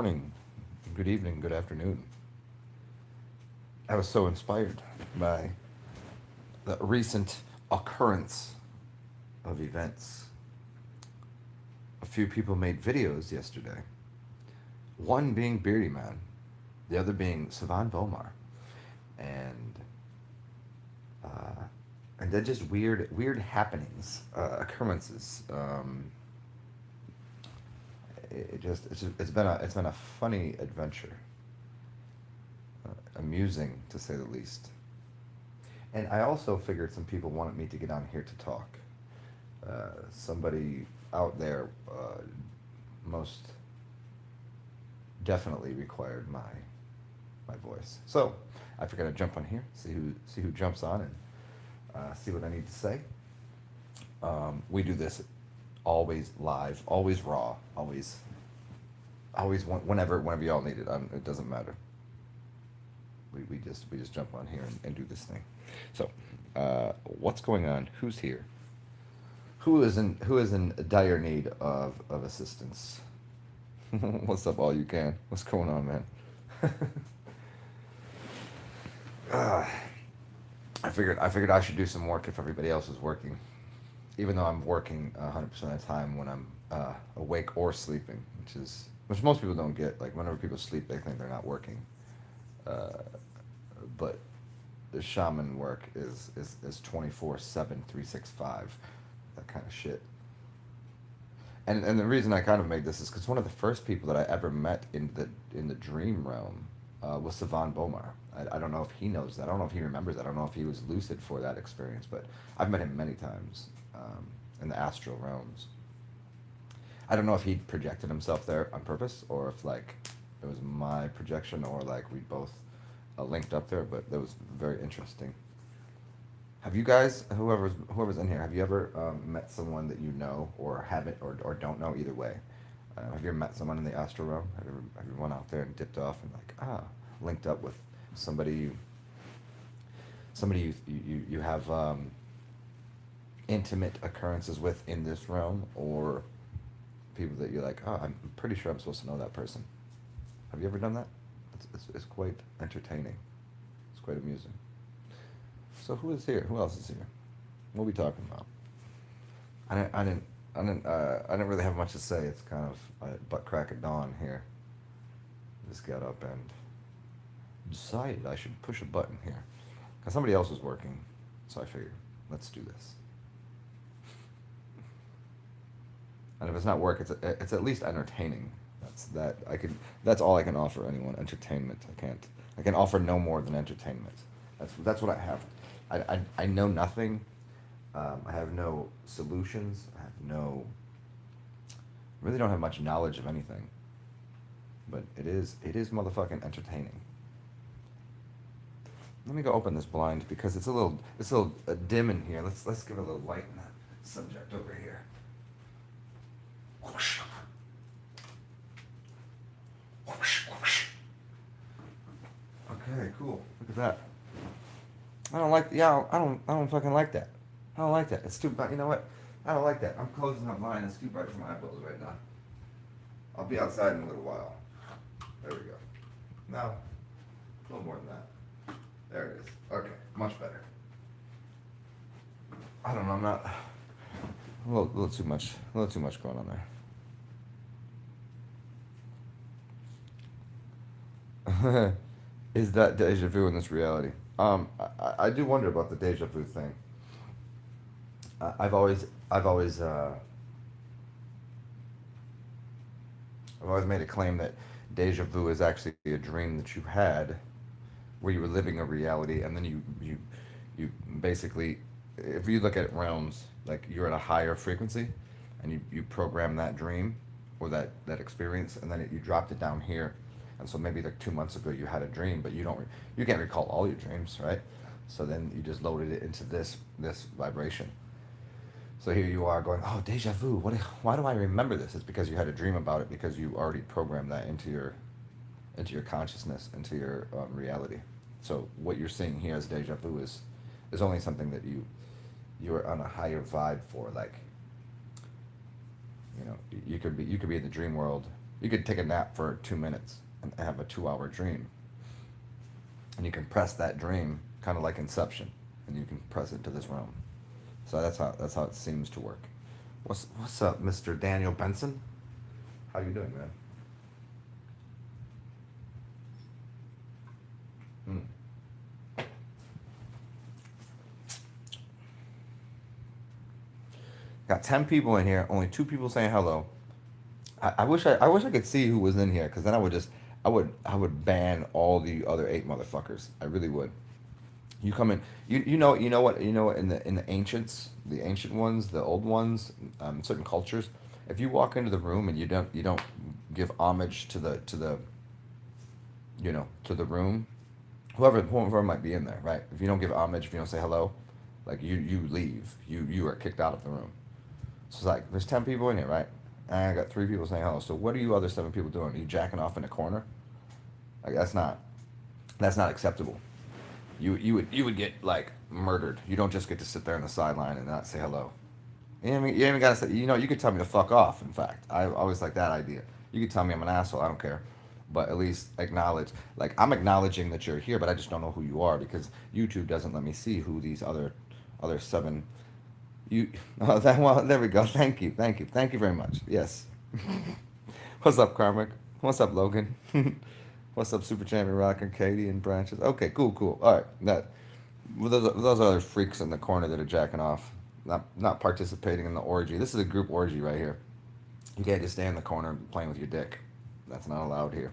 morning, good evening, good afternoon. I was so inspired by the recent occurrence of events. A few people made videos yesterday, one being Beardy Man, the other being Savan Bomar. And uh, and they're just weird happenings, occurrences. It's been a funny adventure, amusing to say the least. And I also figured some people wanted me to get on here to talk. Somebody out there most definitely required my voice. So I figured I'd jump on here, see who jumps on, and see what I need to say. We do this always live, always raw, always whenever y'all need it. It doesn't matter. We just jump on here and do this thing. So, what's going on? Who's here? Who is in dire need of assistance? What's up, all you can? What's going on, man? uh, I figured I should do some work if everybody else is working, even though I'm working 100% of the time when I'm awake or sleeping, which most people don't get. Like whenever people sleep, they think they're not working. Uh, but the shaman work is 24/7, 365, that kind of shit. And the reason I kind of made this is because one of the first people that I ever met in the dream realm was Savan Bomar. I don't know if he knows that. I don't know if he remembers that. I don't know if he was lucid for that experience, but I've met him many times in the astral realms. I don't know if he projected himself there on purpose or if like it was my projection or like we both linked up there, but that was very interesting. Have you guys, whoever's in here, have you ever met someone that you know or haven't or don't know either way? Have you ever met someone in the astral realm? Have you went out there and dipped off and like linked up with somebody you have intimate occurrences with in this realm, or people that you're like, oh, I'm pretty sure I'm supposed to know that person. Have you ever done that? It's quite entertaining. It's quite amusing. So who is here? Who else is here? What are we talking about? I didn't. I didn't. I didn't really have much to say. It's kind of butt crack of dawn here. Just got up and decided I should push a button here, because somebody else was working. So I figured, let's do this. And if it's not work, it's at least entertaining. That's all I can offer anyone. Entertainment. I can offer no more than entertainment. That's what I have. I know nothing. I have no solutions. I have no. Really don't have much knowledge of anything. But it is motherfucking entertaining. Let me go open this blind because it's a little dim in here. Let's give it a little light in that subject over here. Whoosh. Whoosh, whoosh. Okay, cool. Look at that. I don't like. Yeah, I don't fucking like that. I don't like that. It's too bright. You know what? I don't like that. I'm closing up mine. It's too bright for my eyeballs right now. I'll be outside in a little while. There we go. No, a little more than that. There it is. Okay, much better. I don't know. I'm not. A little too much. A little too much going on there. Is that deja vu in this reality? I do wonder about the deja vu thing. I've always I've always made a claim that deja vu is actually a dream that you had where you were living a reality, and then you basically, if you look at realms, like you're at a higher frequency, and you program that dream or that experience, and then you dropped it down here, and so maybe like 2 months ago you had a dream, but you can't recall all your dreams, right? So then you just loaded it into this vibration. So here you are going, oh, deja vu. Why do I remember this? It's because you had a dream about it because you already programmed that into your consciousness, into your reality. So what you're seeing here as deja vu is only something that you are on a higher vibe for. Like, you could be in the dream world You could take a nap for 2 minutes and have a 2 hour dream, and you can press that dream kind of like Inception, and you can press it to this realm. So that's how it seems to work. What's up, Mr. Daniel Benson? How you doing, man? Mm. Got 10 people in here. Only 2 people saying hello. I wish I could see who was in here, because then I would ban all the other 8 motherfuckers. I really would. You come in. You know what in the ancient ones, the old ones, certain cultures. If you walk into the room and you don't give homage to the room, whoever might be in there, right? If you don't give homage, if you don't say hello, like you leave. You are kicked out of the room. So it's like there's 10 people in here, right? And I got 3 people saying hello. So what are you other 7 people doing? Are you jacking off in a corner? Like that's not acceptable. You would get like murdered. You don't just get to sit there on the sideline and not say hello. You ain't even gotta say. You could tell me to fuck off. In fact, I always like that idea. You could tell me I'm an asshole. I don't care, but at least acknowledge. Like I'm acknowledging that you're here, but I just don't know who you are because YouTube doesn't let me see who these other 7. You. Oh, well, there we go. Thank you very much. Yes. What's up, Carmick? What's up, Logan? What's up, Super Champion Rock and Katie and Branches? Okay, cool. All right, those other freaks in the corner that are jacking off, not participating in the orgy. This is a group orgy right here. You can't just stay in the corner playing with your dick. That's not allowed here.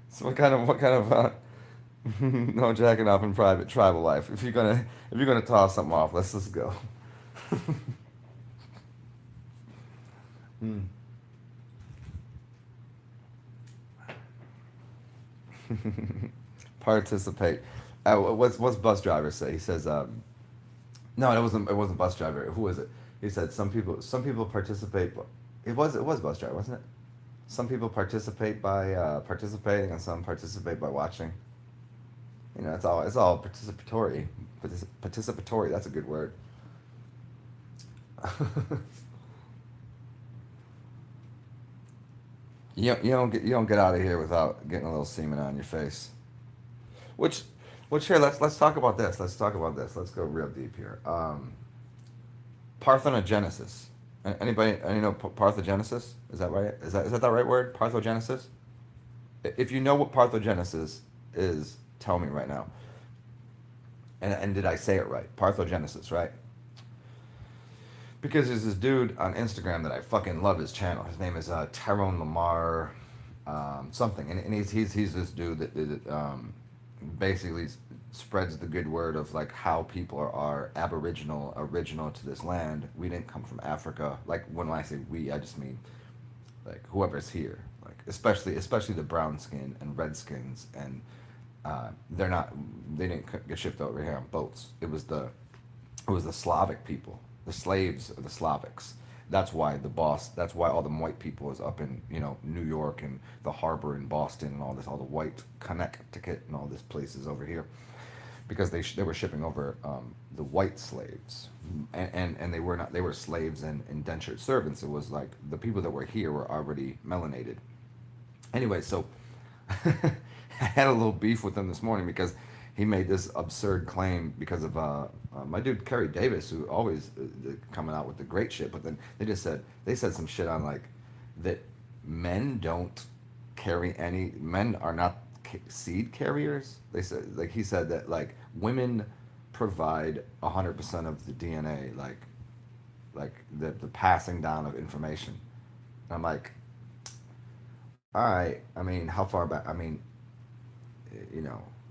So what kind of no jacking off in private tribal life? If you're gonna toss something off, let's just go. Hmm. Participate. What's bus driver say? He says, no, it wasn't bus driver. Who was it? He said some people participate. It was bus driver, wasn't it? Some people participate by participating, and some participate by watching. It's all participatory. Participatory. That's a good word. You don't get out of here without getting a little semen on your face. Which which here let's talk about this. Let's talk about this. Let's go real deep here. Parthenogenesis. Anybody know parthenogenesis? Is that right? Is that the right word? Parthenogenesis? If you know what parthenogenesis is, tell me right now. And did I say it right? Parthenogenesis, right? Because there's this dude on Instagram that I fucking love his channel. His name is Tyrone Lamar something, and he's this dude that basically spreads the good word of like how people are aboriginal, original to this land. We didn't come from Africa. Like when I say we, I just mean like whoever's here, like especially the brown skin and red skins, and they're not they didn't get shipped over here on boats. It was the Slavic people, the slaves of the Slavics. That's why all the white people is up in New York and the harbor in Boston and all the white Connecticut and all these places over here, because they were shipping over the white slaves, and they were slaves and indentured servants. It was like the people that were here were already melanated. Anyway, so I had a little beef with him this morning because he made this absurd claim because of my dude Kerry Davis, who always coming out with the great shit. But then they said some shit on like that men are not seed carriers. They said like he said that like women provide 100% of the DNA, like the passing down of information. And I'm like, all right. I mean, how far back? I mean,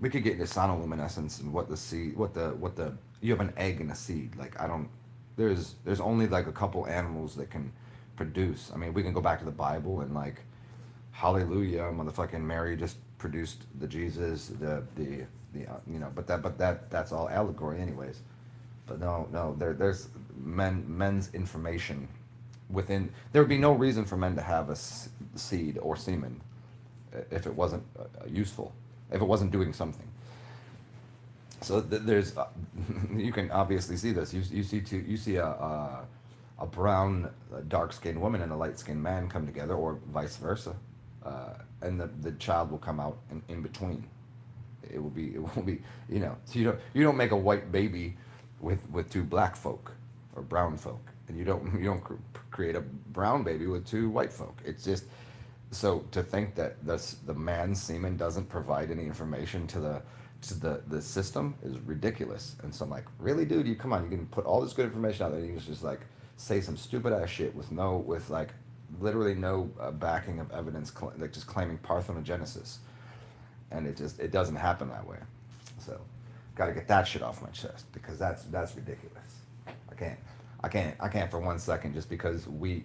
we could get into sonoluminescence and what the seed, what the you have an egg and a seed. Like I don't, there's only like a couple animals that can produce. I mean, we can go back to the Bible and like, hallelujah, motherfucking Mary just produced the Jesus, but that's all allegory anyways. But no, there's men's information within. There would be no reason for men to have seed or semen if it wasn't useful, if it wasn't doing something. So there's you can obviously see this. You see a a brown, dark-skinned woman and a light-skinned man come together, or vice versa, and the child will come out in between. It will be so you don't make a white baby with two black folk or brown folk, and you don't create a brown baby with two white folk. It's just so to think that the man's semen doesn't provide any information to the system is ridiculous. And so I'm like, really, dude, you come on, you can put all this good information out there, and you can just like say some stupid ass shit with like literally no backing of evidence, like just claiming parthenogenesis, and it doesn't happen that way. So, got to get that shit off my chest because that's ridiculous. I can't I can't for 1 second just because we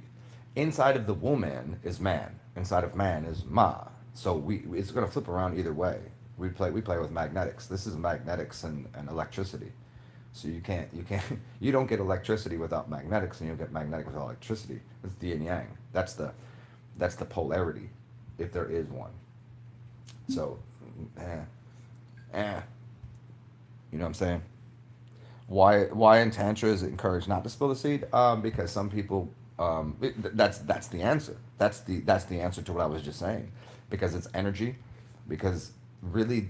inside of the woman is man, inside of man is ma. So we it's gonna flip around either way. We play with magnetics. This is magnetics and electricity. So you can't you don't get electricity without magnetics, and you don't get magnetic without electricity. It's yin and yang. That's the polarity, if there is one. So, eh, eh, you know what I'm saying? Why in tantra is it encouraged not to spill the seed? Because some people, that's the answer. That's the answer to what I was just saying, because it's energy. Because really,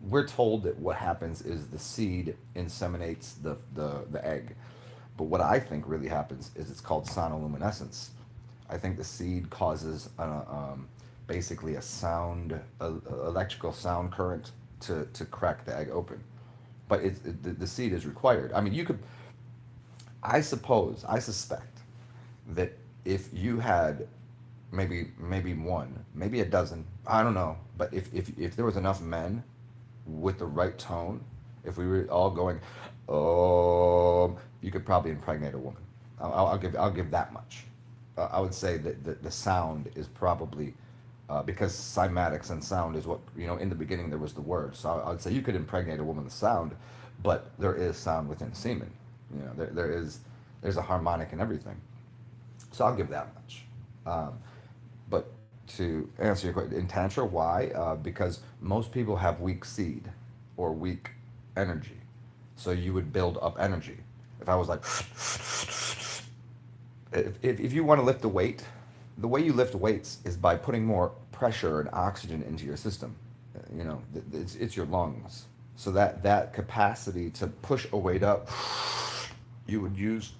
we're told that what happens is the seed inseminates the egg, but what I think really happens is it's called sonoluminescence. I think the seed causes basically electrical sound current to crack the egg open, but the seed is required. I mean, you could, I suspect that if you had maybe one, maybe a dozen, I don't know, but if there was enough men with the right tone, if we were all going, you could probably impregnate a woman. I'll give that much. I would say that the sound is probably because cymatics and sound is what in the beginning there was the word. So I would say you could impregnate a woman with sound, but there is sound within semen. There's a harmonic in everything. So I'll give that much. But to answer your question, in Tantra, why? Because most people have weak seed or weak energy. So you would build up energy. If I was like, if you want to lift a weight, the way you lift weights is by putting more pressure and oxygen into your system. It's your lungs. So that capacity to push a weight up, you would use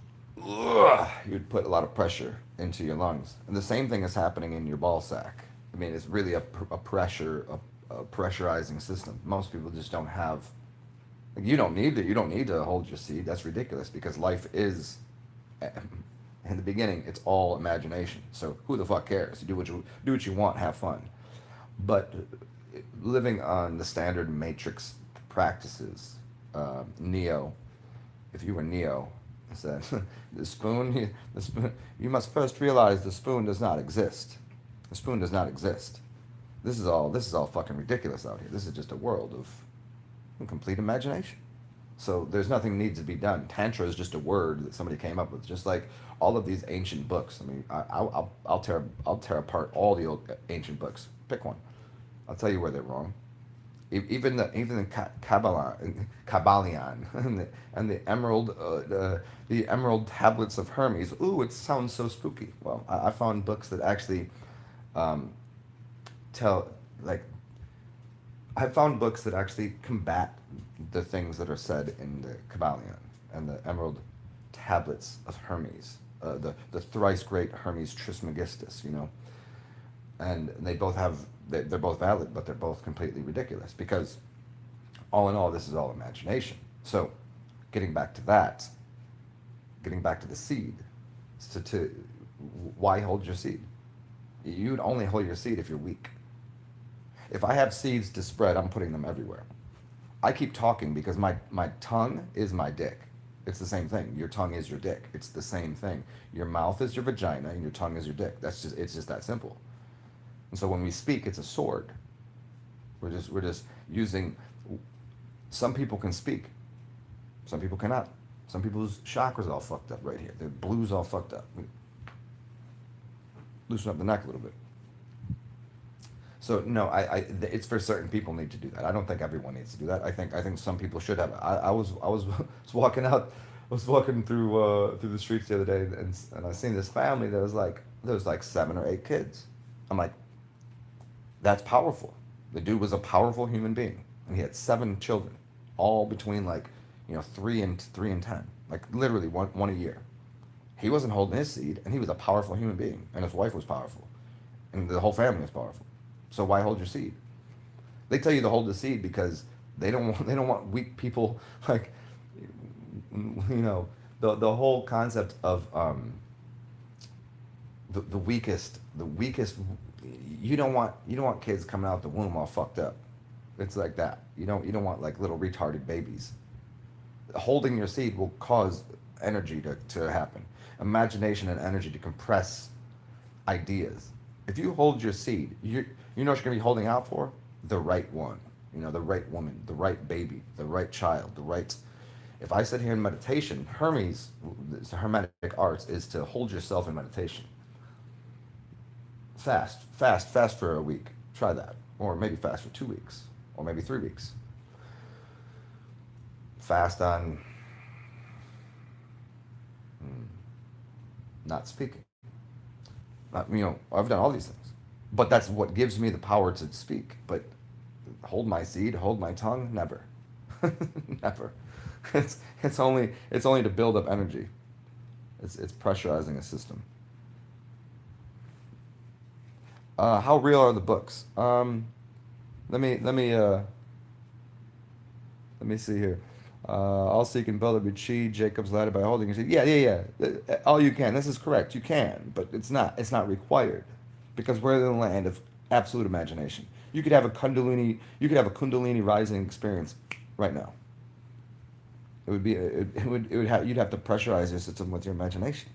you'd put a lot of pressure into your lungs, and the same thing is happening in your ball sack. I mean, it's really a pressurizing system. Most people just don't have. Like, you don't need to hold your seed. That's ridiculous because life is, in the beginning, it's all imagination. So who the fuck cares? You do what you want, have fun. But living on the standard matrix practices, Neo, if you were Neo, said the spoon. You must first realize the spoon does not exist. The spoon does not exist. This is all fucking ridiculous out here. This is just a world of complete imagination. So there's nothing needs to be done. Tantra is just a word that somebody came up with, just like all of these ancient books. I mean, I'll tear apart all the old ancient books. Pick one. I'll tell you where they're wrong. Even the Kabbalion and the emerald tablets of Hermes. Ooh, it sounds so spooky. Well, I found books that actually um, tell like I found books that actually combat the things that are said in the Kabbalion and the emerald tablets of Hermes, the thrice great Hermes Trismegistus. And they're both valid, but they're both completely ridiculous because all in all, this is all imagination. So, getting back to that, getting back to the seed, to why hold your seed? You'd only hold your seed if you're weak. If I have seeds to spread, I'm putting them everywhere. I keep talking because my tongue is my dick. It's the same thing. Your tongue is your dick. It's the same thing. Your mouth is your vagina and your tongue is your dick. It's just that simple. And so when we speak, it's a sword. We're just using. Some people can speak, some people cannot. Some people's chakras all fucked up right here. Their blues all fucked up. We loosen up the neck a little bit. So no, it's for certain people need to do that. I don't think everyone needs to do that. I think some people should have. I was walking out. I was walking through the streets the other day, and I seen this family that was like there was like 7 or 8 kids. I'm like, that's powerful. The dude was a powerful human being, and he had 7 children, all between like, 3 and 10, like literally one a year. He wasn't holding his seed, and he was a powerful human being, and his wife was powerful, and the whole family was powerful. So why hold your seed? They tell you to hold the seed because they don't want weak people like, the whole concept of the weakest. You don't want kids coming out the womb all fucked up. It's like that. You don't want like little retarded babies. Holding your seed will cause energy to happen, imagination and energy to compress ideas. If you hold your seed, you know what you're gonna be holding out for? The right one. The right woman, the right baby, the right child, the right. If I sit here in meditation, the Hermetic arts is to hold yourself in meditation. Fast for a week. Try that, or maybe fast for 2 weeks, or maybe 3 weeks. Fast on not speaking. I've done all these things, but that's what gives me the power to speak. But hold my seed, hold my tongue, never, never. It's only to build up energy. It's pressurizing a system. How real are the books? Let me see here. All seek and build up your chi, Jacob's ladder by holding your seed. Yeah, yeah, yeah. All you can. This is correct. You can, but it's not required, because we're in the land of absolute imagination. You could have a Kundalini rising experience right now. You'd have to pressurize your system with your imagination,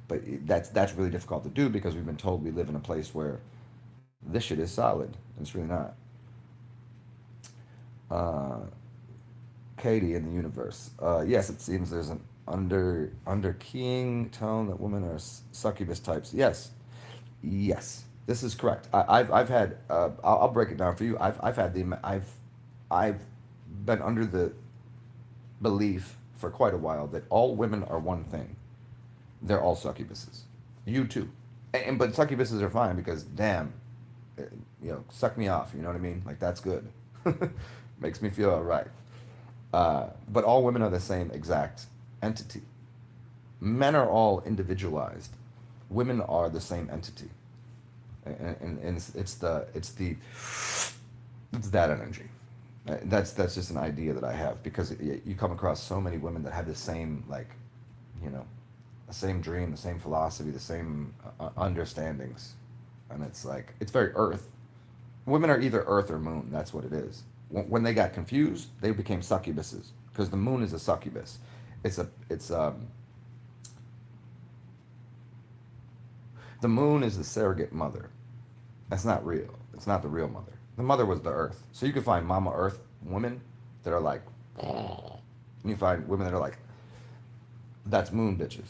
but that's really difficult to do because we've been told we live in a place where this shit is solid. And it's really not. Uh, Katie in the universe. Yes, it seems there's an under keying tone that women are succubus types. Yes, yes, this is correct. I've had. I'll break it down for you. I've been under the belief for quite a while that all women are one thing. They're all succubuses. You too. But succubuses are fine because damn, uh, suck me off. You know what I mean? Like that's good. Makes me feel all right. But all women are the same exact entity. Men are all individualized. Women are the same entity, and it's that energy. That's just an idea that I have because you come across so many women that have the same like, you know, the same dream, the same philosophy, the same understandings, and it's like it's very earth. Women are either earth or moon. That's what it is. When they got confused, they became succubuses because the moon is a succubus. It's the moon is the surrogate mother. That's not real. It's not the real mother. The mother was the earth. So you can find mama earth women that are like, and you find women that are like, that's moon bitches.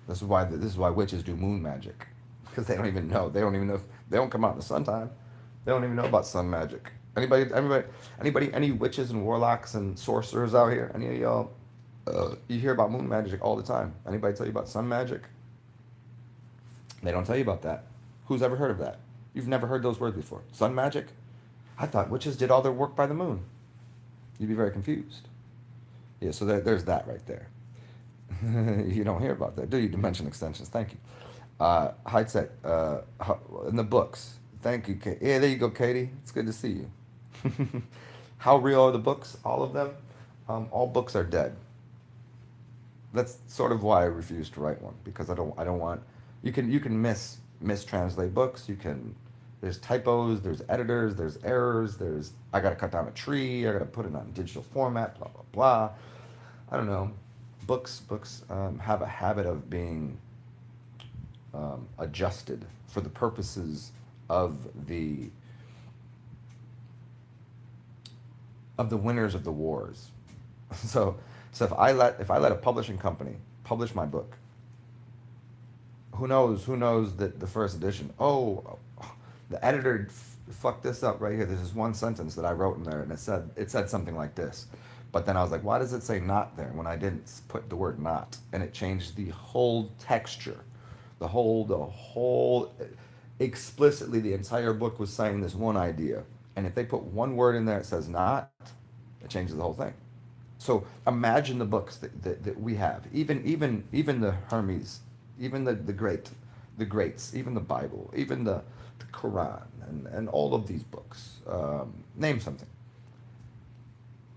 This is why witches do moon magic, because they don't even know. They don't even know. They don't come out in the sun time. They don't even know about sun magic. Any witches and warlocks and sorcerers out here? Any of y'all? You hear about moon magic all the time. Anybody tell you about sun magic? They don't tell you about that. Who's ever heard of that? You've never heard those words before. Sun magic? I thought witches did all their work by the moon. You'd be very confused. Yeah, so there's that right there. You don't hear about that, do you? Dimension extensions. Thank you. Heidset, in the books. Thank you, Katie. Yeah, there you go, Katie. It's good to see you. How real are the books? All of them? All books are dead. That's sort of why I refuse to write one because I don't want. You can mistranslate books. There's typos. There's editors. There's errors. I gotta cut down a tree. I gotta put it on digital format. Blah blah blah. I don't know. Books have a habit of being adjusted for the purposes of the of the winners of the wars. So so if I let a publishing company publish my book, who knows that the first edition? Oh, the editor fucked this up right here. There's this one sentence that I wrote in there, and it said something like this. But then I was like, why does it say not there when I didn't put the word not? And it changed the whole texture. The whole, explicitly, the entire book was saying this one idea. And if they put one word in there that says not, it changes the whole thing. So imagine the books that we have, even the Hermes, even the greats, even the Bible, even the Quran, and all of these books. Name something.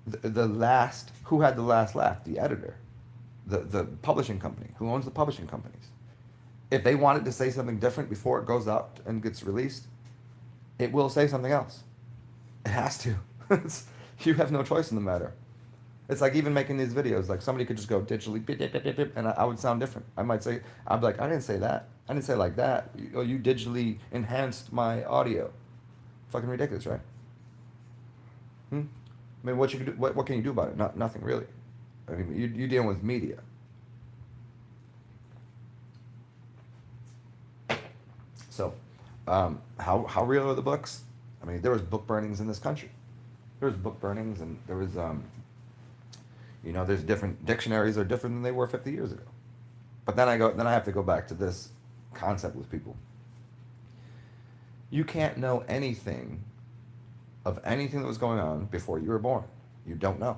The last, who had the last laugh? The editor, the publishing company, who owns the publishing companies. If they wanted to say something different before it goes out and gets released, it will say something else. It has to. You have no choice in the matter. It's like even making these videos. Like somebody could just go digitally, beep, beep, beep, beep, beep, and I would sound different. I might say, I'd be like, I didn't say that. I didn't say it like that. You digitally enhanced my audio. Fucking ridiculous, right? Hmm? I mean, what you can do, what can you do about it? Nothing really. I mean, you're dealing with media. So, how real are the books? I mean, there was book burnings in this country. There was book burnings, and there was, there's different dictionaries are different than they were 50 years ago. But then I have to go back to this concept with people. You can't know anything of anything that was going on before you were born. You don't know.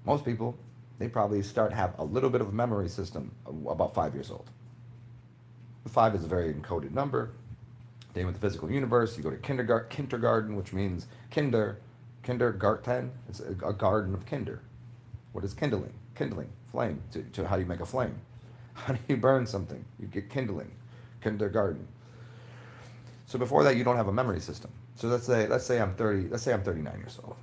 Most people, they probably start have a little bit of a memory system about 5 years old. Five is a very encoded number. Dealing with the physical universe, you go to kindergarten, which means kindergarten. It's a garden of kinder. What is kindling? Kindling, flame, to how you make a flame. How do you burn something? You get kindling, kindergarten. So before that, you don't have a memory system. So let's say I'm 30. Let's say I'm 39 years old.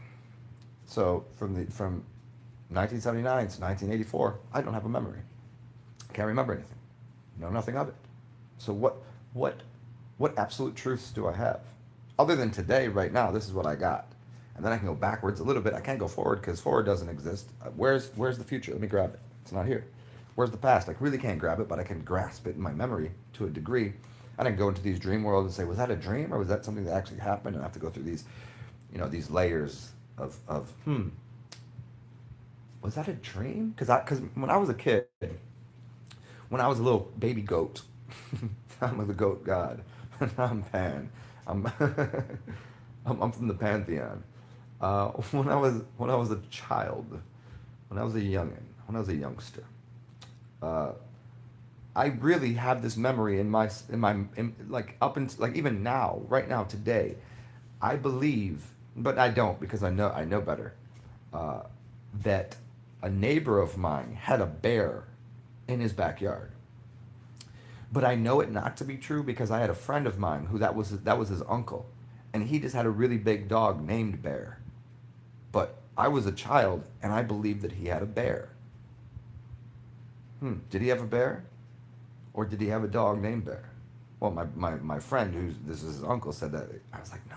So from 1979 to 1984, I don't have a memory. I can't remember anything. Know nothing of it. So what what absolute truths do I have? Other than today, right now, this is what I got. And then I can go backwards a little bit. I can't go forward because forward doesn't exist. Where's the future? Let me grab it. It's not here. Where's the past? I really can't grab it, but I can grasp it in my memory to a degree. And I can go into these dream worlds and say, was that a dream or was that something that actually happened? And I have to go through these, these layers of was that a dream? Because when I was a kid, when I was a little baby goat, I'm the goat god. I'm Pan. I'm I'm from the pantheon. When I was a child, when I was a youngin, when I was a youngster, uh, I really have this memory like up until like even now, right now, today, I believe, but I don't because I know better. Uh, that a neighbor of mine had a bear in his backyard. But I know it not to be true because I had a friend of mine who that was his uncle, and he just had a really big dog named Bear. But I was a child and I believed that he had a bear. Did he have a bear, or did he have a dog named Bear? Well, my friend, who's this is his uncle, said that. I was like, no,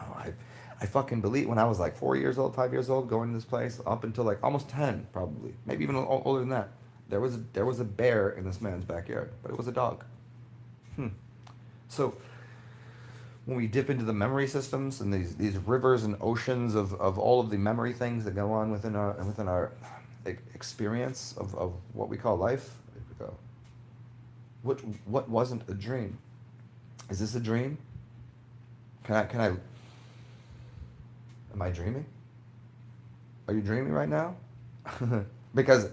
I fucking believe. When I was like 4 years old, 5 years old, going to this place up until like almost 10, probably, maybe even older than that. There was a bear in this man's backyard, but it was a dog. Hmm. So when we dip into the memory systems and these rivers and oceans of all of the memory things that go on within our experience of what we call life, what wasn't a dream? Is this a dream? Can I am I dreaming? Are you dreaming right now? Because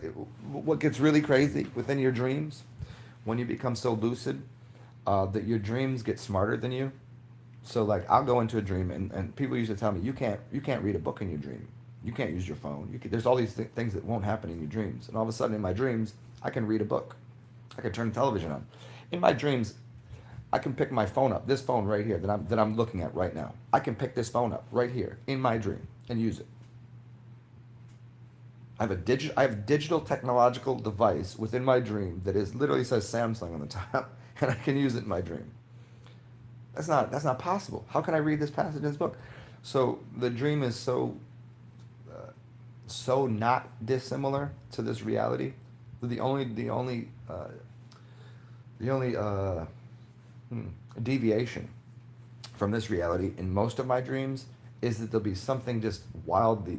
what gets really crazy within your dreams, when you become so lucid, that your dreams get smarter than you. So like I'll go into a dream and people used to tell me you can't read a book in your dream. You can't use your phone. There's all these things that won't happen in your dreams. And all of a sudden in my dreams, I can read a book. I can turn the television on. In my dreams, I can pick my phone up, this phone right here that I'm looking at right now. I can pick this phone up right here in my dream and use it. I have a digital technological device within my dream that is literally says Samsung on the top, and I can use it in my dream. That's not possible. How can I read this passage in this book? So the dream is so not dissimilar to this reality. The only deviation from this reality in most of my dreams is that there'll be something just wildly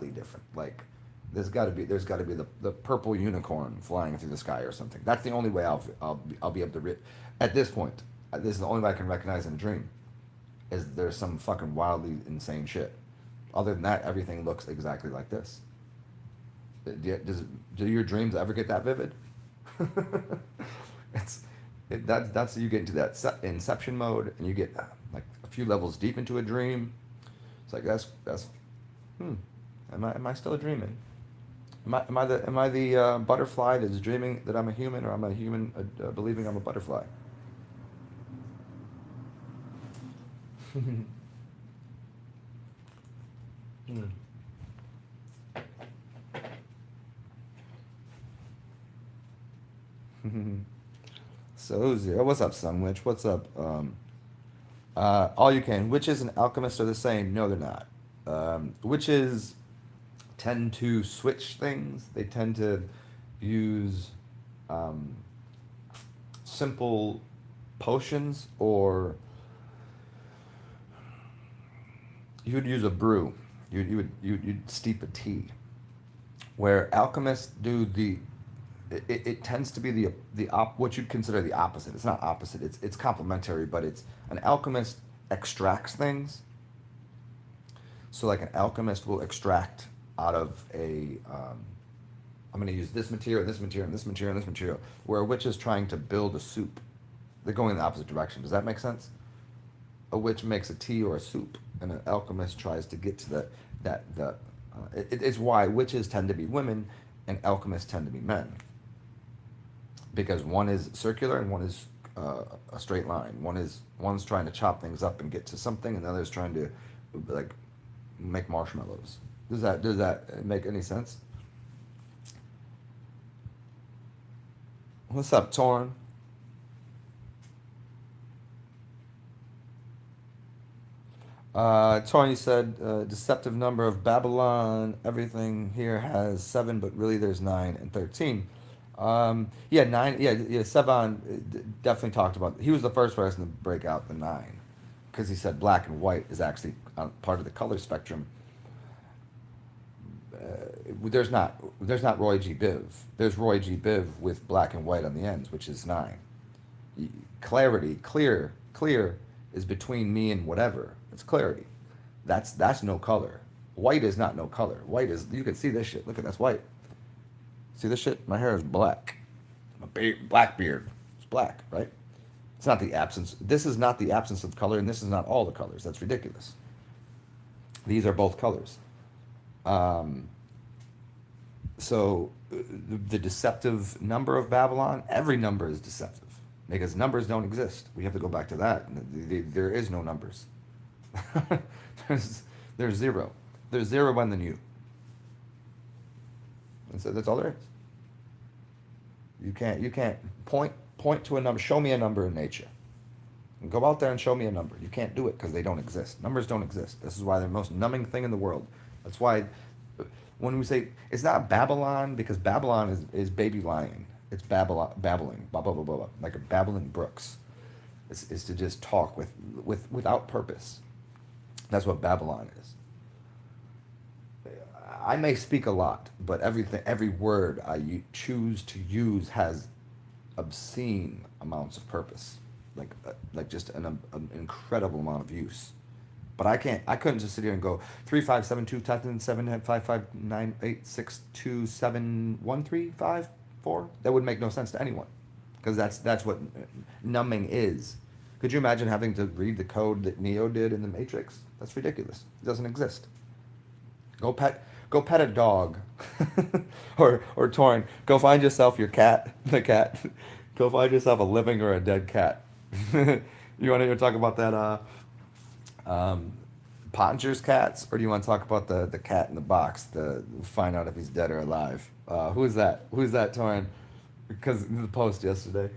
different. Like There's got to be the purple unicorn flying through the sky or something. That's the only way I'll be able to at this point. This is the only way I can recognize in a dream. Is there's some fucking wildly insane shit. Other than that, everything looks exactly like this. Do your dreams ever get that vivid? it's that's you get into that inception mode, and you get like a few levels deep into a dream. It's like that's hmm. Am I still dreaming? Am I the butterfly that's dreaming that I'm a human, or am I a human believing I'm a butterfly? So zero. What's up, Sunwitch? What's up? All you can. Witches and alchemists are the same. No, they're not. Witches tend to switch things. They tend to use um, simple potions, or you would use a brew. You'd steep a tea. Where alchemists do it tends to be what you'd consider the opposite. It's not opposite. It's complementary, but it's an alchemist extracts things. So like an alchemist will extract out of I'm going to use this material, this material, and this material, and this material. Where a witch is trying to build a soup. They're going in the opposite direction. Does that make sense? A witch makes a tea or a soup, and an alchemist tries to get to it's why witches tend to be women and alchemists tend to be men, because one is circular and one is a straight line. One's trying to chop things up and get to something, and the other's trying to like make marshmallows. Does that make any sense? What's up, Torn? Tony said, deceptive number of Babylon. Everything here has seven, but really there's nine and 13. Yeah, nine. Yeah. Sevan definitely talked about. He was the first person to break out the nine, because he said black and white is actually part of the color spectrum. There's not Roy G. Biv. There's Roy G. Biv with black and white on the ends, which is nine. Clarity, clear is between me and whatever. It's clarity. That's no color. White is not no color. White is, you can see this shit. Look at that's white. See this shit? My hair is black. Black beard. It's black, right? It's not the absence. This is not the absence of color, and this is not all the colors. That's ridiculous. These are both colors. Um, so the deceptive number of Babylon, every number is deceptive because numbers don't exist. We have to go back to that. There is no numbers. there's there's zero. There's zero and then you. And so that's all there is. You can't point to a number. Show me a number in nature. And go out there and show me a number. You can't do it because they don't exist. Numbers don't exist. This is why they're the most numbing thing in the world. That's why when we say it's not Babylon, because Babylon is baby lion. It's babbling, blah blah blah blah blah, like a babbling brooks. It's to just talk without purpose. That's what Babylon is. I may speak a lot, but every word choose to use has obscene amounts of purpose, like just an incredible amount of use. But I couldn't just sit here and go 35727955986271354. That would make no sense to anyone, because that's what numbing is. Could you imagine having to read the code that Neo did in the Matrix? That's ridiculous. It doesn't exist. Go pet a dog, or Torn. Go find yourself your cat, the cat. Go find yourself a living or a dead cat. You want to talk about that Pottinger's cats, or do you want to talk about the cat in the box to find out if he's dead or alive? Who's that? Who's that, Torn? Because the post yesterday,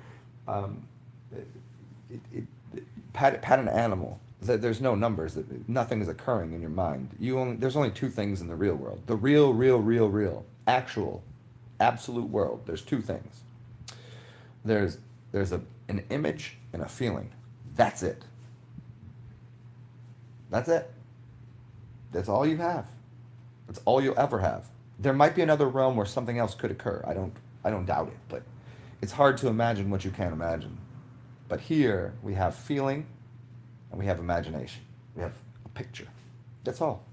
um, pat an animal. There's no numbers. Nothing is occurring in your mind. There's only two things in the real world. The real, actual, absolute world. There's two things. There's an image and a feeling. That's it. That's it. That's all you have. That's all you'll ever have. There might be another realm where something else could occur. I don't doubt it, but it's hard to imagine what you can't imagine. But here we have feeling and we have imagination. We have a picture. That's all.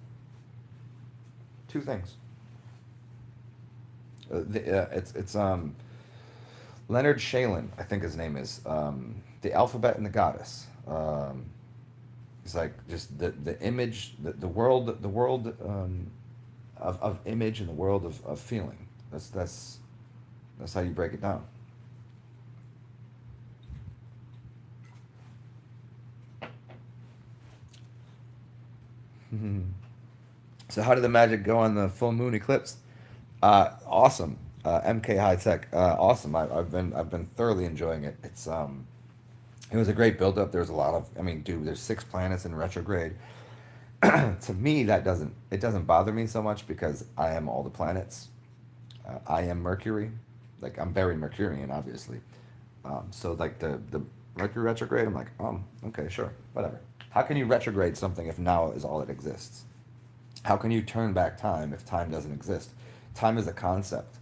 Two things. It's Leonard Shalin, I think his name is. The Alphabet and the Goddess. It's like just the image, the world of image and the world of feeling. That's how you break it down. So how did the magic go on the full moon eclipse? Awesome. MK High Tech. Awesome. I've been thoroughly enjoying it. It was a great build up. There's a lot of, I mean, dude, there's 6 planets in retrograde. To me, it doesn't bother me so much because I am all the planets. I am Mercury. Like I'm very Mercurian, obviously. So like the Mercury retrograde, I'm like, okay, sure, whatever. How can you retrograde something if now is all it exists? How can you turn back time if time doesn't exist? Time is a concept,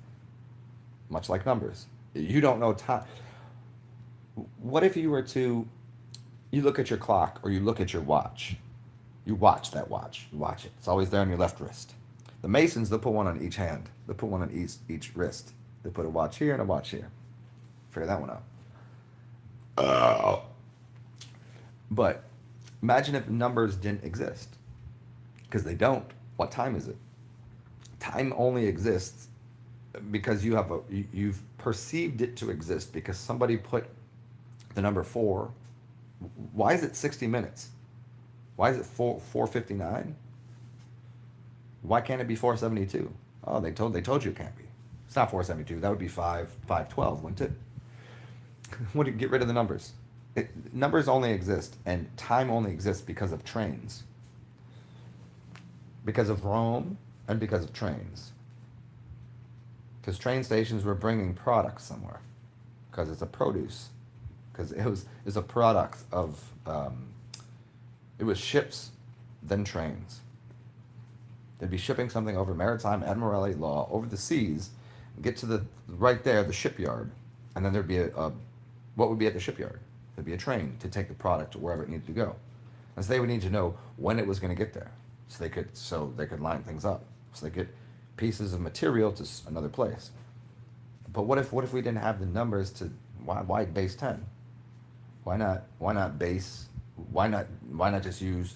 much like numbers. You don't know time. What if you were to, you look at your clock or you look at your watch? You watch that watch. You watch it. It's always there on your left wrist. The Masons, they'll put one on each hand. They'll put one on each wrist. They put a watch here and a watch here. Figure that one out. But imagine if numbers didn't exist. Because they don't. What time is it? Time only exists because you've perceived it to exist because somebody put the number 4. Why is it 60 minutes? Why is it 4:59? Why can't it be 4:72? Oh, they told you it can't be. It's not 4:72. That would be 5:12, wouldn't it? What do you get rid of the numbers? Numbers only exist and time only exists because of trains, because of Rome, and because of trains. Because train stations were bringing products somewhere, because it's a produce, because it was a product of it was ships, then trains. They'd be shipping something over maritime admiralty law over the seas, get to the right there, the shipyard, and then there'd be what would be at the shipyard? There'd be a train to take the product to wherever it needed to go, and so they would need to know when it was going to get there, so they could line things up, so they get pieces of material to another place. But what if we didn't have the numbers to why base 10? Why not base? Why not just use?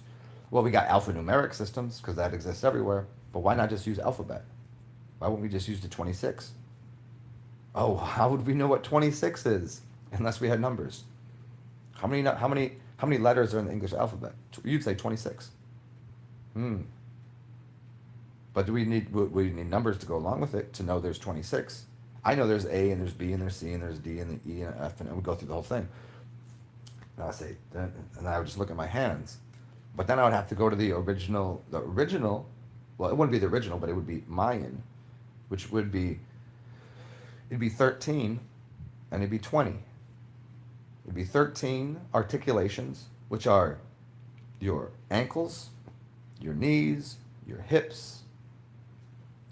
Well, we got alphanumeric systems because that exists everywhere. But why not just use alphabet? Why wouldn't we just use the 26? Oh, how would we know what 26 is unless we had numbers? How many letters are in the English alphabet? You'd say 26. Hmm. But do we need numbers to go along with it to know there's 26? I know there's A and there's B and there's C and there's D and the E and F and we go through the whole thing. And I say, and I would just look at my hands. But then I would have to go to the original. The original, well, it wouldn't be the original, but it would be Mayan, which it'd be 13, and it'd be 20. It'd be 13 articulations, which are your ankles, your knees, your hips,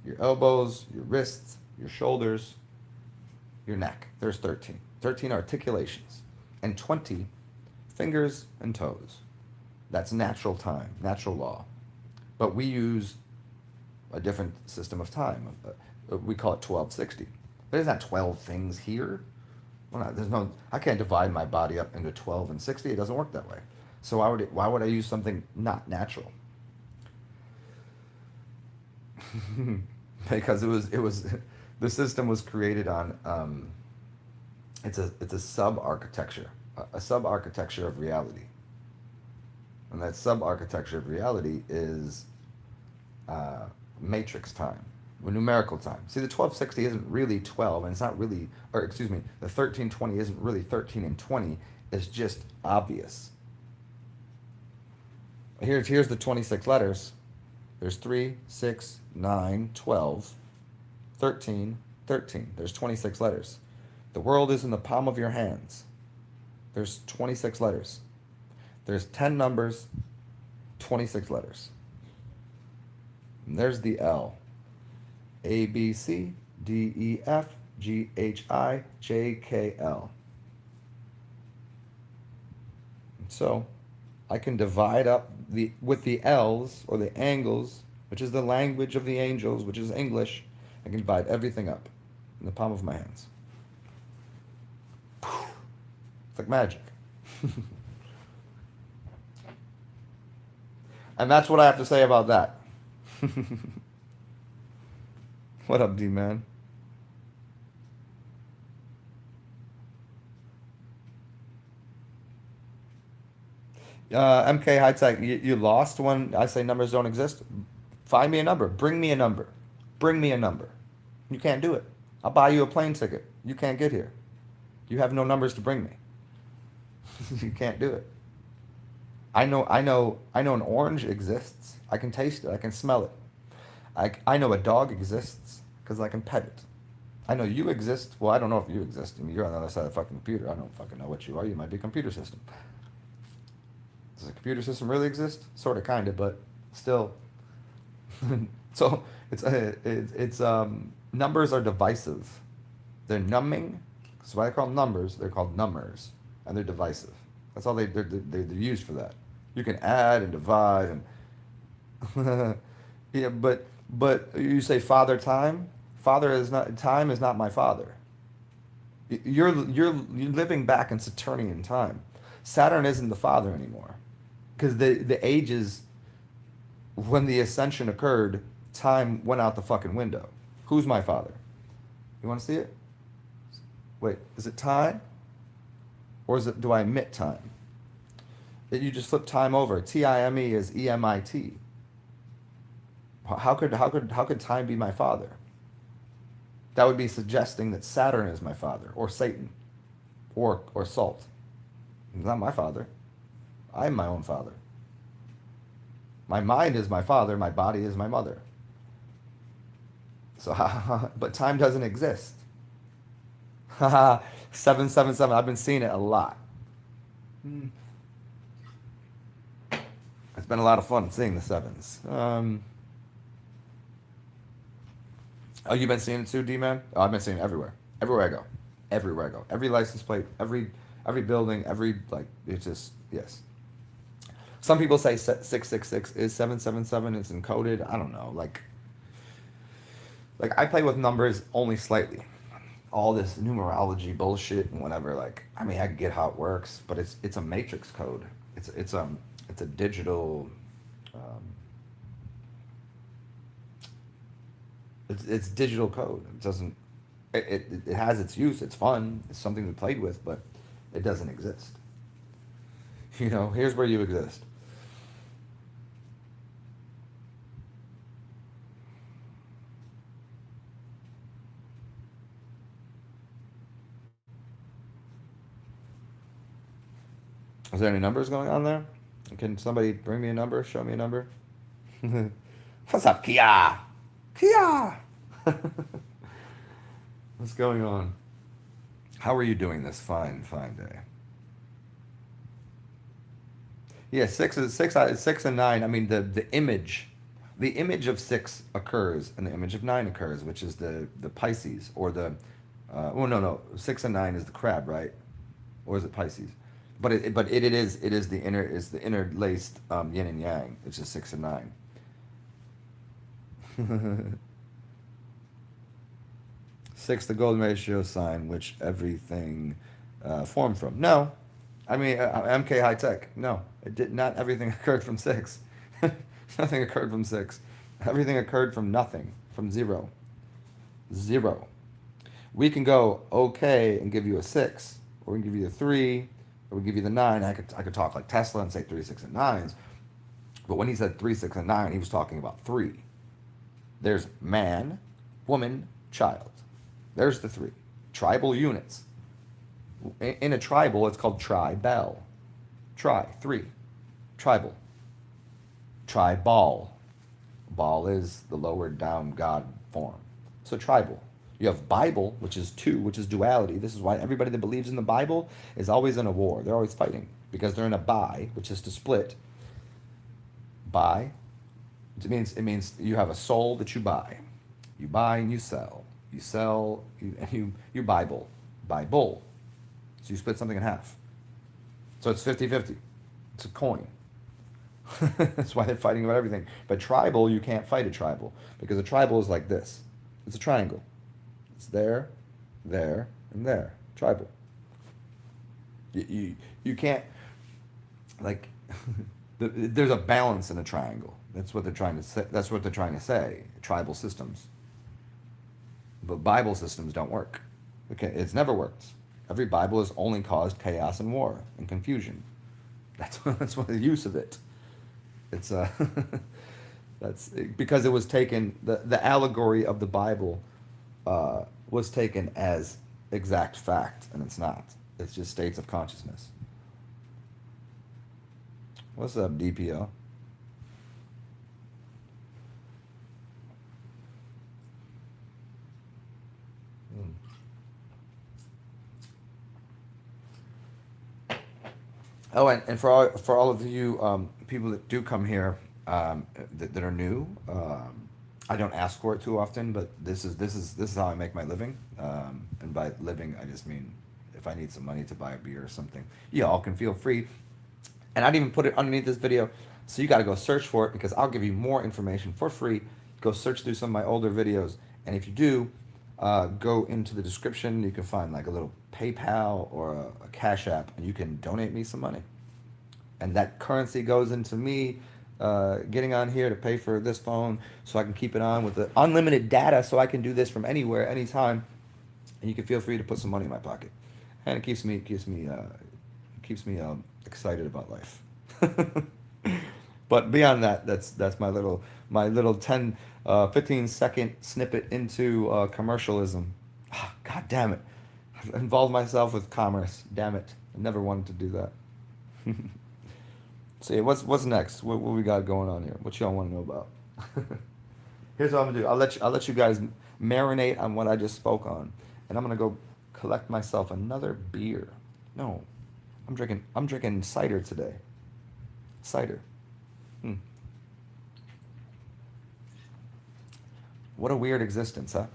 your elbows, your wrists, your shoulders, your neck. There's 13. 13 articulations, and 20 fingers and toes. That's natural time, natural law. But we use a different system of time. We call it 1260. There's not 12 things here. Well, there's no. I can't divide my body up into 12 and 60. It doesn't work that way. So why would I use something not natural? Because it was the system was created on it's a sub architecture, a sub architecture of reality. And that sub architecture of reality is matrix time, or numerical time. See, the 1260 isn't really 12, and it's not really, or excuse me, the 1320 isn't really 13 and 20. It's just obvious. Here's the 26 letters. There's 3, 6, 9, 12, 13, 13. There's 26 letters. The world is in the palm of your hands. There's 26 letters. There's 10 numbers, 26 letters. And there's the L. A, B, C, D, E, F, G, H, I, J, K, L. So I can divide up with the L's or the angles, which is the language of the angels, which is English. I can divide everything up in the palm of my hands. It's like magic. And that's what I have to say about that. What up, D man? MK High Tech, you lost when I say numbers don't exist. Find me a number. Bring me a number. Bring me a number. You can't do it. I'll buy you a plane ticket. You can't get here. You have no numbers to bring me. You can't do it. I know an orange exists. I can taste it. I can smell it. I know a dog exists because I can pet it. I know you exist. Well, I don't know if you exist. I mean, you're on the other side of the fucking computer. I don't fucking know what you are. You might be a computer system. Does a computer system really exist? Sort of, kind of, but still. So numbers are divisive. They're numbing. That's why I call them numbers. They're called numbers, and they're divisive. That's all they're used for that. You can add and divide and yeah, but you say father time. Father is not time is not my father. You're living back in Saturnian time. Saturn isn't the father anymore, because the ages when the ascension occurred, time went out the fucking window. Who's my father? You want to see it? Wait, is it time or is it do I emit time? You just flip time over. Time is EMIT. How could time be my father? That would be suggesting that Saturn is my father, or Satan, or Salt. He's not my father. I'm my own father. My mind is my father. My body is my mother. So, but time doesn't exist. 777. I've been seeing it a lot. It's been a lot of fun seeing the sevens. Oh, you've been seeing it too, D man? Oh, I've been seeing it everywhere. Everywhere I go. Everywhere I go. Every license plate, every building, every like it's just yes. Some people say 666 is 777. It's encoded. I don't know. Like I play with numbers only slightly. All this numerology bullshit and whatever. Like I mean, I get how it works, but it's a matrix code. It's a digital. Um, it's digital code. It doesn't. It has its use. It's fun. It's something we played with, but it doesn't exist. You know, here's where you exist. Is there any numbers going on there? Can somebody bring me a number? Show me a number. What's up, Kia? Kia. What's going on? How are you doing this fine, fine day? Yeah, six and nine. I mean, the image of six occurs, and the image of nine occurs, which is the Pisces or the. Well, no. 6 and 9 is the crab, right? Or is it Pisces? But it is the interlaced yin and yang. It's just 6 and 9. Six, the golden ratio sign, which everything formed from. No, I mean MK high tech. No, it did not. Everything occurred from six. Nothing occurred from six. Everything occurred from nothing, from zero, zero. We can go okay and give you a six, or we can give you a three, or we give you the nine. I could talk like Tesla and say three, six, and nines. But when he said three, six, and nine, he was talking about three. There's man, woman, child. There's the three. Tribal units. In a tribal, it's called tribal. Three. Tribal. Tribal. Ball is the lowered down God form. So tribal. You have Bible, which is two, which is duality. This is why everybody that believes in the Bible is always in a war. They're always fighting because they're in a buy, which is to split. Buy. It means you have a soul that you buy. You buy and you sell. You sell, you Bible. So you split something in half. So it's 50-50. It's a coin. That's why they're fighting about everything. But tribal, you can't fight a tribal because a tribal is like this. It's a triangle. It's there, there, and there. Tribal. You can't like there's a balance in a triangle. That's what they're trying to say. That's what they're trying to say. Tribal systems. But Bible systems don't work. Okay, it's never worked. Every Bible has only caused chaos and war and confusion. That's what the use of it. It's that's because it was taken. The allegory of the Bible was taken as exact fact, and it's not. It's just states of consciousness. What's up, DPO? Oh, and for all of you people that do come here that are new, I don't ask for it too often, but this is how I make my living. And by living, I just mean if I need some money to buy a beer or something, you all can feel free. And I'd even put it underneath this video, so you got to go search for it because I'll give you more information for free. Go search through some of my older videos, and if you do, go into the description. You can find like a little PayPal or a Cash App, and you can donate me some money. And that currency goes into me getting on here to pay for this phone so I can keep it on with the unlimited data so I can do this from anywhere, anytime. And you can feel free to put some money in my pocket. And it keeps me excited about life. But beyond that, that's my little 10, 15-second snippet into commercialism. Ah, God damn it. I've involved myself with commerce. Damn it. I never wanted to do that. So yeah, what's next? What we got going on here? What y'all want to know about? Here's what I'm gonna do. I'll let you guys marinate on what I just spoke on, and I'm gonna go collect myself another beer. No, I'm drinking cider today. Cider. Hmm. What a weird existence, huh?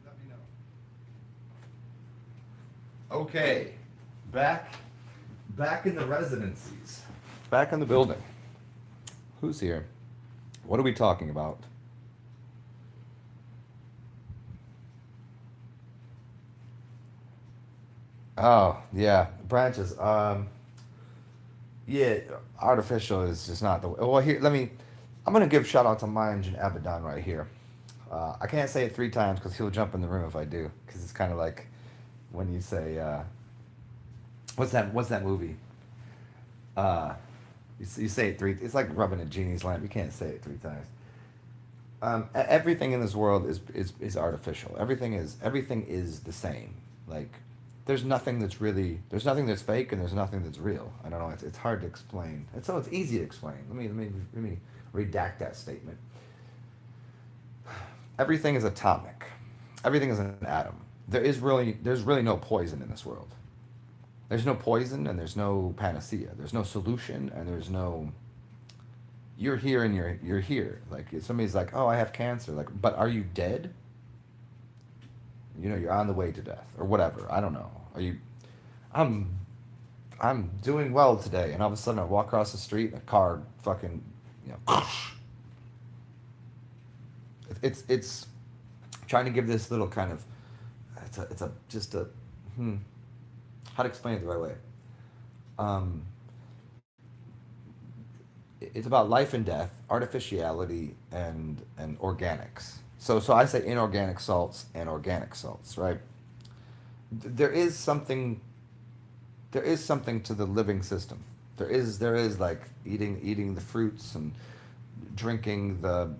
Let me know. Okay, back in the residencies, back in the building. Who's here? What are we talking about? Oh, yeah, branches. Yeah, artificial is just not the way. Well, here, I'm gonna give shout out to Mind and Abaddon right here. I can't say it 3 times because he'll jump in the room if I do. Because it's kind of like when you say What's that movie? Uh, you say it three. It's like rubbing a genie's lamp. You can't say it three times. Everything in this world is artificial. Everything is the same. Like there's nothing that's fake and there's nothing that's real. I don't know. It's hard to explain. It's easy to explain. Let me redact that statement. Everything is atomic. Everything is an atom. There's really no poison in this world. There's no poison and there's no panacea. There's no solution and there's no you're here and you're here. Like if somebody's like, "Oh, I have cancer." Like, "But are you dead?" You know, you're on the way to death or whatever. I don't know. Are you I'm I'm doing well today and all of a sudden I walk across the street and a car fucking, you know, it's trying to give this little kind of it's a just a hmm, how to explain it the right way. Um it's about life and death, artificiality, and organics. So I say inorganic salts and organic salts, right? There is something to the living system. There is like eating the fruits and drinking the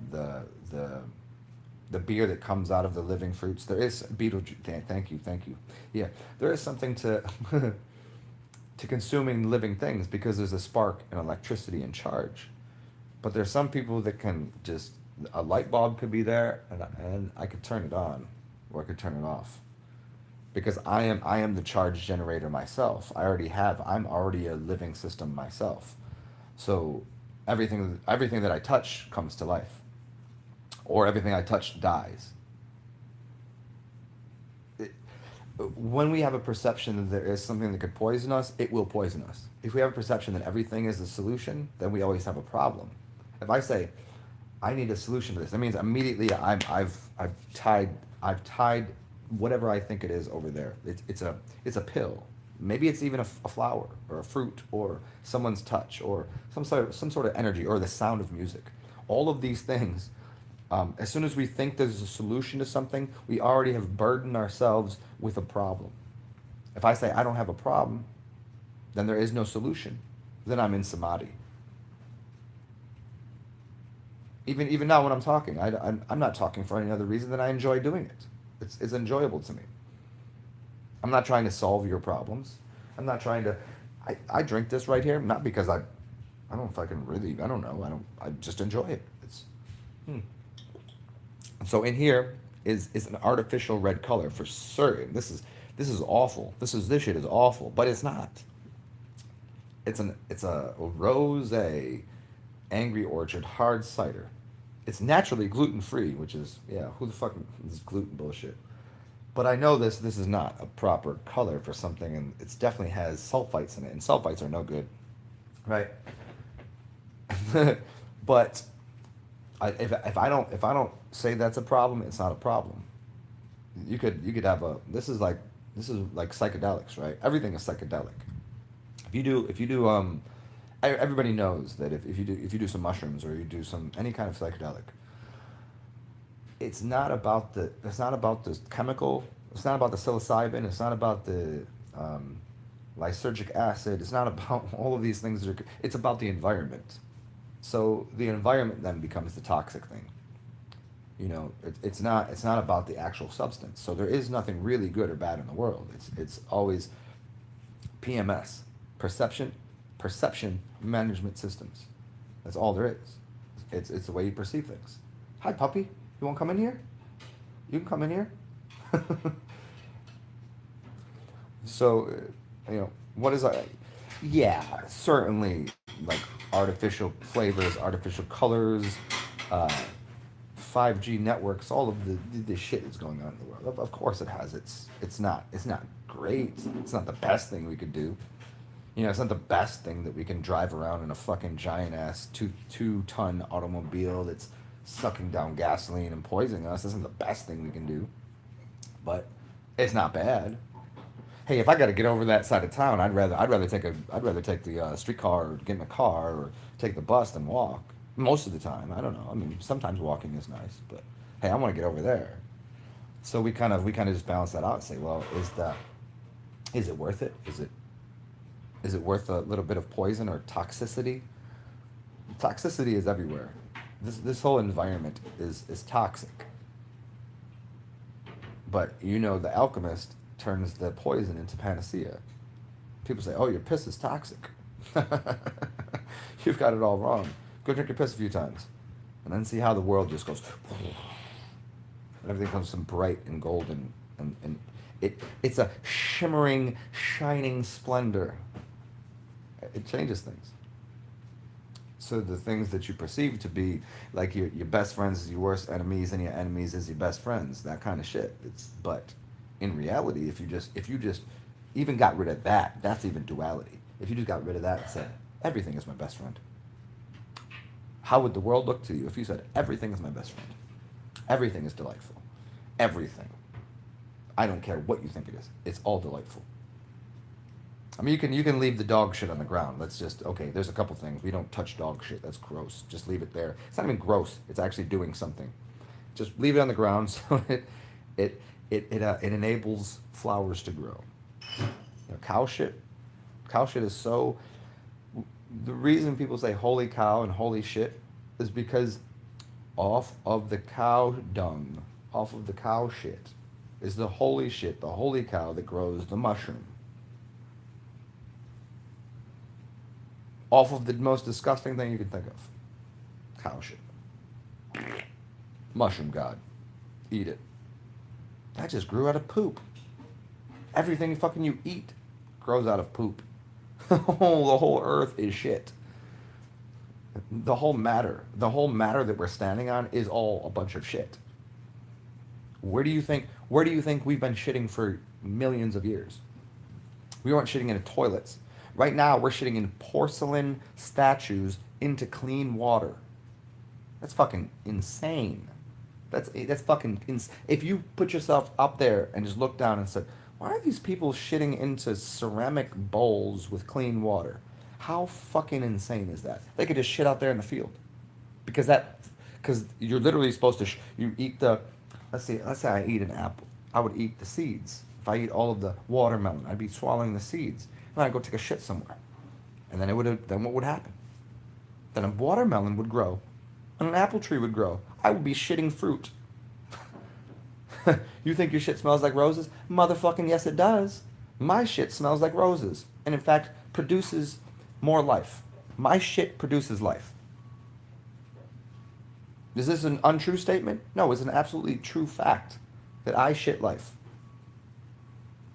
the beer that comes out of the living fruits. There is thank you. Yeah, there is something to to consuming living things because there's a spark and electricity and charge. But there's some people that can just a light bulb could be there and I could turn it on or I could turn it off because I am the charge generator myself. I'm already a living system myself. So everything that I touch comes to life or everything I touch dies. It, when we have a perception that there is something that could poison us, it will poison us. If we have a perception that everything is a solution, then we always have a problem. If I say, I need a solution to this, that means immediately I've tied whatever I think it is over there. It's a pill. Maybe it's even a flower or a fruit or someone's touch or some sort of energy or the sound of music. All of these things as soon as we think there's a solution to something, we already have burdened ourselves with a problem. If I say I don't have a problem, then there is no solution. Then I'm in samadhi. Even now when I'm talking, I'm not talking for any other reason than I enjoy doing it. It's enjoyable to me. I'm not trying to solve your problems. I'm not trying to. I drink this right here not because I don't fucking really I don't know I just enjoy it. It's hmm. So in here is an artificial red color for certain. This is awful. This shit is awful, but it's not. It's a rose angry orchard hard cider. It's naturally gluten free, which is yeah. Who the fuck is gluten bullshit? But I know this is not a proper color for something, and it definitely has sulfites in it, and sulfites are no good, right? But if I don't say that's a problem, it's not a problem. You could have a this is like psychedelics, right? Everything is psychedelic. If you do everybody knows that if you do some mushrooms or you do some any kind of psychedelic, it's not about the chemical, it's not about the psilocybin, it's not about the um, lysergic acid, it's not about all of these things it's about the environment. So the environment then becomes the toxic thing. You know, it's not about the actual substance. So there is nothing really good or bad in the world. It's always PMS, perception, perception management systems. That's all there is. It's the way you perceive things. Hi, puppy. You want to come in here? You can come in here. So, what is I? Yeah, certainly like artificial flavors, artificial colors, uh, 5G networks, all of the shit that's going on in the world. Of course it has. It's not great. It's not the best thing we could do. It's not the best thing that we can drive around in a fucking giant ass two ton automobile that's sucking down gasoline and poisoning us. This isn't the best thing we can do, but it's not bad. Hey, if I got to get over that side of town, I'd rather take the streetcar or get in a car or take the bus than walk. Most of the time, I don't know. I mean, sometimes walking is nice, but hey, I want to get over there. So we kind of just balance that out and say, well, is it worth it? Is it Is it worth a little bit of poison or toxicity? Toxicity is everywhere. This whole environment is toxic. But you know, the alchemist turns the poison into panacea. People say, "Oh, your piss is toxic." You've got it all wrong. Go drink your piss a few times, and then see how the world just goes, and everything becomes some bright and golden, and it's a shimmering, shining splendor. It changes things. So the things that you perceive to be like your best friends is your worst enemies, and your enemies is your best friends, that kind of shit. But in reality, if you just even got rid of that, that's even duality. If you just got rid of that and said everything is my best friend, how would the world look to you if you said everything is my best friend? Everything is delightful. Everything. I don't care what you think it is. It's all delightful. I mean, you can leave the dog shit on the ground. Let's just, okay, there's a couple things. We don't touch dog shit. That's gross. Just leave it there. It's not even gross. It's actually doing something. Just leave it on the ground so it enables flowers to grow. You know, cow shit is so. The reason people say holy cow and holy shit is because off of the cow dung, off of the cow shit, is the holy shit, the holy cow that grows the mushroom. Off of the most disgusting thing you can think of. Cow shit. Mushroom god. Eat it. That just grew out of poop. Everything fucking you eat grows out of poop. The whole earth is shit. The whole matter that we're standing on is all a bunch of shit. Where do you think we've been shitting for millions of years? We weren't shitting in toilets. Right now, we're shitting in porcelain statues into clean water. That's fucking insane. That's fucking insane. If you put yourself up there and just look down and said, why are these people shitting into ceramic bowls with clean water? How fucking insane is that? They could just shit out there in the field. Because you're literally supposed to, you eat let's say I eat an apple. I would eat the seeds. If I eat all of the watermelon, I'd be swallowing the seeds. Then I'd go take a shit somewhere. And then then what would happen? Then a watermelon would grow, and an apple tree would grow. I would be shitting fruit. You think your shit smells like roses? Motherfucking yes, it does. My shit smells like roses, and in fact produces more life. My shit produces life. Is this an untrue statement? No, it's an absolutely true fact that I shit life.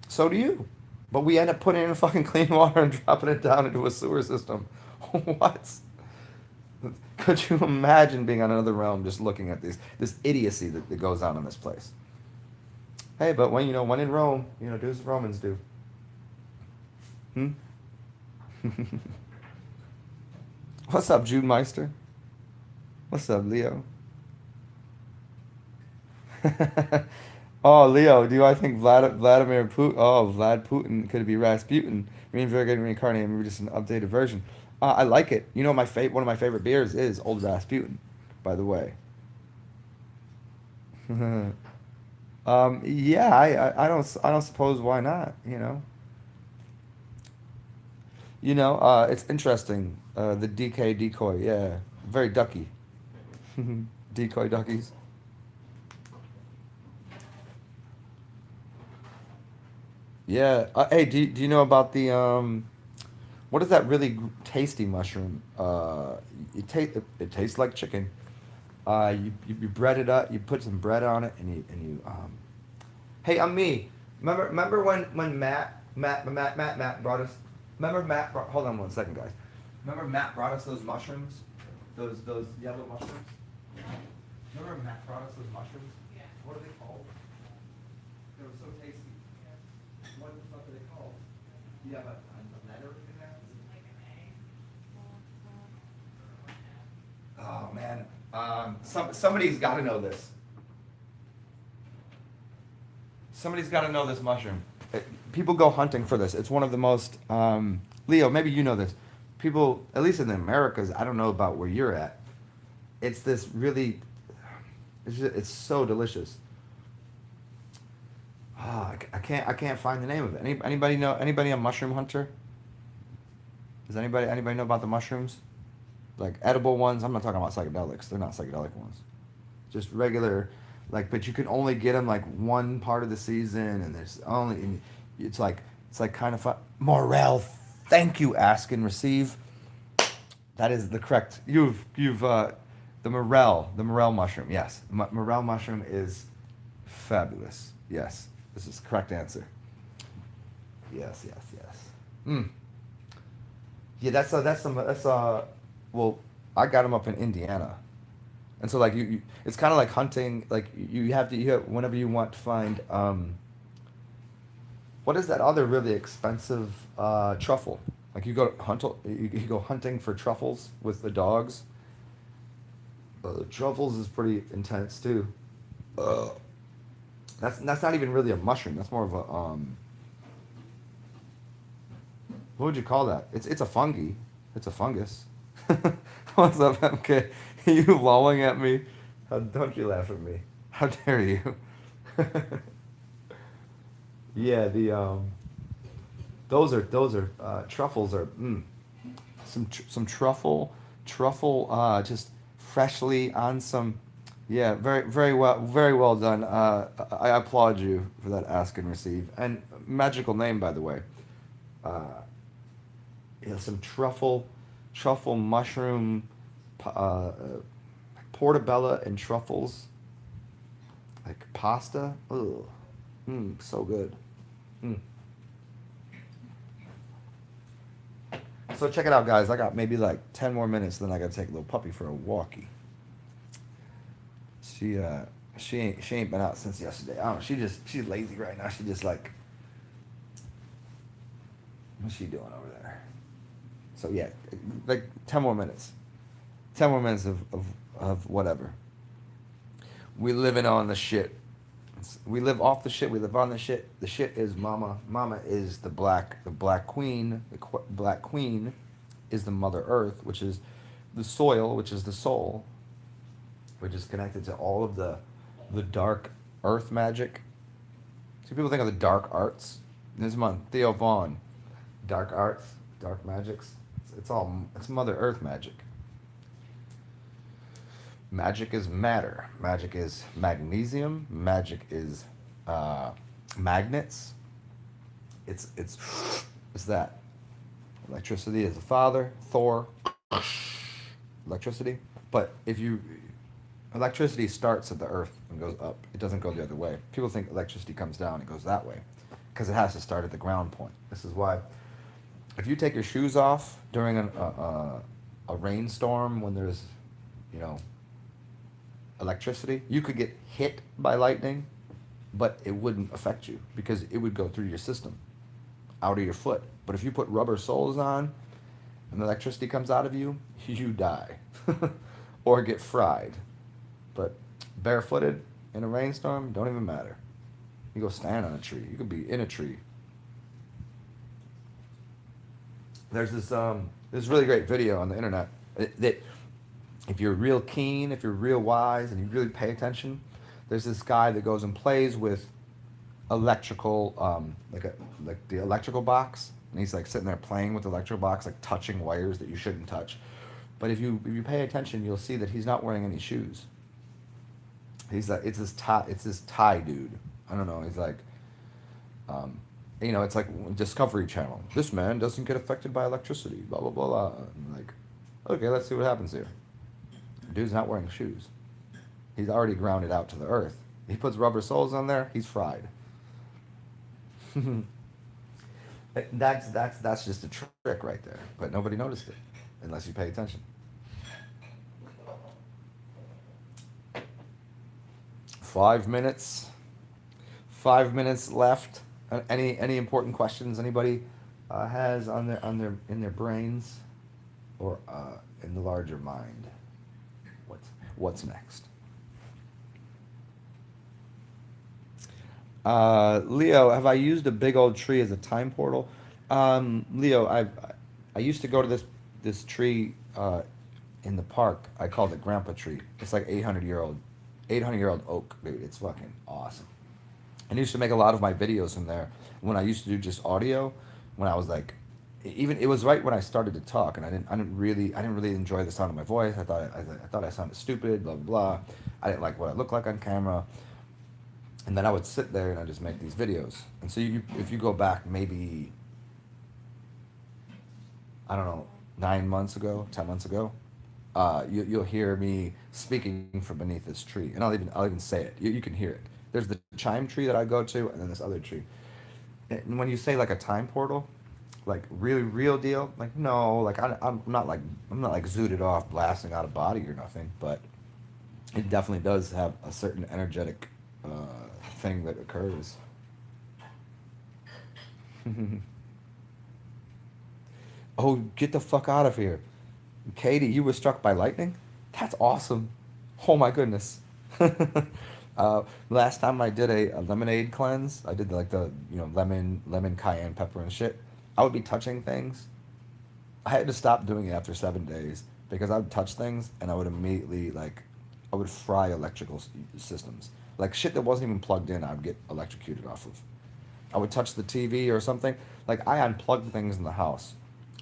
So do you. But we end up putting it in fucking clean water and dropping it down into a sewer system. What? Could you imagine being on another realm just looking at this idiocy that goes on in this place? Hey, but when in Rome, do as the Romans do. What's up, Jude Meister? What's up, Leo? Oh, Leo, do I think Vladimir Putin? Oh, Vlad Putin could be Rasputin. Reincarnated, maybe just an updated version. I like it. You know, one of my favorite beers is Old Rasputin, by the way. Yeah, I don't suppose why not. It's interesting. The DK decoy, yeah, very ducky. Decoy duckies. Yeah. Hey, do you know about the what is that really tasty mushroom? It tastes like chicken. You bread it up. You put some bread on it, and you. Hey, I'm me. Remember when Matt brought us. Remember hold on one second, guys. Remember Matt brought us those mushrooms, those yellow mushrooms. Remember Matt brought us those mushrooms? Yeah. What are they called? They were so tasty. What the fuck are they called? You have a letter in there? Like an egg? Oh man. Somebody's got to know this. Somebody's got to know this mushroom. People go hunting for this. It's one of the most. Leo, maybe you know this. People, at least in the Americas, I don't know about where you're at. It's this really. It's so delicious. I can't find the name of it. Anybody know? Anybody a mushroom hunter? Does anybody know about the mushrooms? Like edible ones. I'm not talking about psychedelics. They're not psychedelic ones. Just regular, like. But you can only get them like one part of the season, and there's only. And it's like kind of fun. Morel. Thank you. Ask and receive. That is the correct. You've the morel mushroom. Yes, morel mushroom is fabulous. Yes, this is the correct answer. Yes, yes, yes. Mm. Yeah, well, I got them up in Indiana, and so like it's kind of like hunting. Like whenever you want to find what is that other really expensive truffle? Like you go hunting for truffles with the dogs. Truffles is pretty intense too. Uh, that's not even really a mushroom. That's more of a what would you call that? It's a fungi. It's a fungus. What's up, MK? You lolling at me? Don't you laugh at me? How dare you? Yeah, the those are truffles are some truffle just freshly on some. Yeah, very well done. I applaud you for that ask and receive and magical name, by the way. Uh, some truffle mushroom, portobello and truffles, like pasta. Ugh, so good. Mm. So check it out, guys. I got maybe like 10 more minutes, then I gotta take a little puppy for a walkie. She she ain't been out since yesterday. I don't know. She's lazy right now. She just like what's she doing over there? So yeah, like 10 more minutes. 10 more minutes of whatever. We living on the shit. We live off the shit. We live on the shit. The shit is mama. Mama is the black queen. Black queen is the mother earth, which is the soil, which is the soul, which is connected to all of the dark earth magic. So people think of the dark arts. This is my Theo Vaughn. Dark arts, dark magics. It's Mother Earth magic. Magic is matter. Magic is magnesium. Magic is magnets. It's that. Electricity is the father. Thor. Electricity. But if you electricity starts at the earth and goes up. It doesn't go the other way. People think electricity comes down and goes that way because it has to start at the ground point. This is why if you take your shoes off during a rainstorm when there's, you know, electricity, you could get hit by lightning, but it wouldn't affect you because it would go through your system, out of your foot. But if you put rubber soles on and the electricity comes out of you, you die or get fried. But barefooted in a rainstorm, don't even matter. You go stand on a tree. You could be in a tree. There's this really great video on the internet that if you're real keen, if you're real wise, and you really pay attention, there's this guy that goes and plays with electrical, like the electrical box, and he's like sitting there playing with the electrical box, like touching wires that you shouldn't touch. But if you pay attention, you'll see that he's not wearing any shoes. He's like it's this Thai dude. I don't know. He's like, it's like Discovery Channel. This man doesn't get affected by electricity. Blah blah blah blah. I'm like, okay, let's see what happens here. Dude's not wearing shoes. He's already grounded out to the earth. He puts rubber soles on there. He's fried. That's just a trick right there. But nobody noticed it unless you pay attention. 5 minutes. 5 minutes left. Any important questions anybody has on their in their brains or in the larger mind? What's next? Leo, have I used a big old tree as a time portal? Leo, I used to go to this tree in the park. I called it Grandpa Tree. It's like 800-year-old oak, dude. It's fucking awesome. And I used to make a lot of my videos from there when I used to do just audio when I was like even it was right when I started to talk, and I didn't really enjoy the sound of my voice. I thought I sounded stupid, blah blah blah. I didn't like what I looked like on camera, and then I would sit there and I just make these videos. And so if you go back maybe, I don't know, 9 months ago, 10 months ago, you'll hear me speaking from beneath this tree, and I'll even say it. You can hear it. There's the chime tree that I go to, and then this other tree. And when you say like a time portal, like really real deal, like no, like I'm not like zooted off, blasting out of body or nothing, but it definitely does have a certain energetic thing that occurs. Oh, get the fuck out of here. Katie, you were struck by lightning? That's awesome. Oh my goodness. Last time I did a lemonade cleanse, I did like the, lemon, cayenne pepper and shit. I would be touching things. I had to stop doing it after 7 days because I would touch things and I would immediately, like, I would fry electrical systems. Like shit that wasn't even plugged in, I would get electrocuted off of. I would touch the TV or something. Like I unplugged things in the house,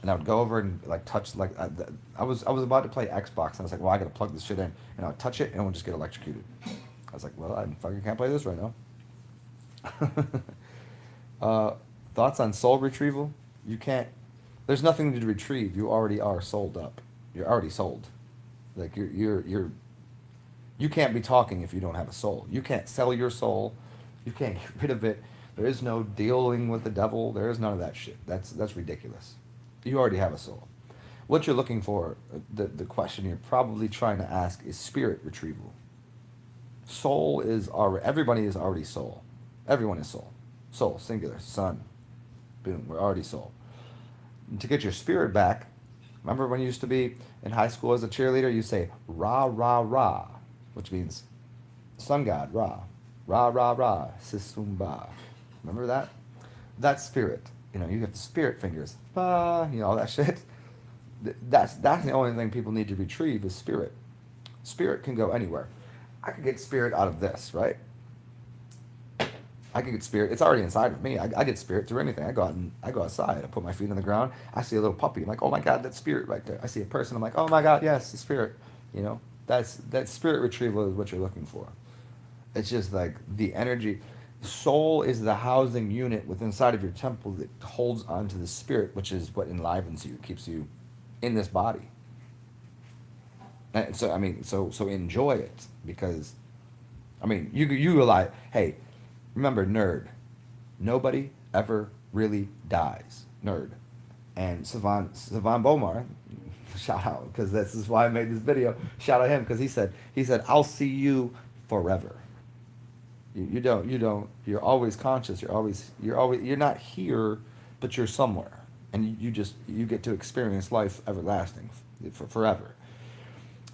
and I would go over and like touch like I was about to play Xbox, and I was like, well, I gotta plug this shit in, and I would touch it, and it would just get electrocuted. I was like, well, I fucking can't play this right now. uh, Thoughts on soul retrieval? You can't. There's nothing to retrieve. You already are sold up. You're already sold. Like you can't be talking if you don't have a soul. You can't sell your soul. You can't get rid of it. There is no dealing with the devil. There is none of that shit. That's ridiculous. You already have a soul. What you're looking for, the question you're probably trying to ask is spirit retrieval. Soul is already, everybody is already soul. Everyone is soul. Soul, singular, sun. Boom, we're already soul. And to get your spirit back, remember when you used to be in high school as a cheerleader, you say Ra Ra Ra, which means sun god Ra. Ra Ra Ra, Sisumba. Remember that? That's spirit. You have the spirit fingers. All that shit. That's the only thing people need to retrieve is spirit. Spirit can go anywhere. I could get spirit out of this, right? I could get spirit. It's already inside of me. I get spirit through anything. I go out and I go outside. I put my feet on the ground. I see a little puppy. I'm like, oh my god, that's spirit right there. I see a person. I'm like, oh my god, yes, the spirit. That spirit retrieval is what you're looking for. It's just like the energy. Soul is the housing unit within inside of your temple that holds onto the spirit, which is what enlivens you, keeps you in this body. And so I mean, so enjoy it because, I mean, you realize, hey, remember, nerd. Nobody ever really dies. Nerd. And Savan Bomar, shout out because this is why I made this video. Shout out him because he said I'll see you forever. You're always conscious. You're not here, but you're somewhere, and you get to experience life everlasting for forever.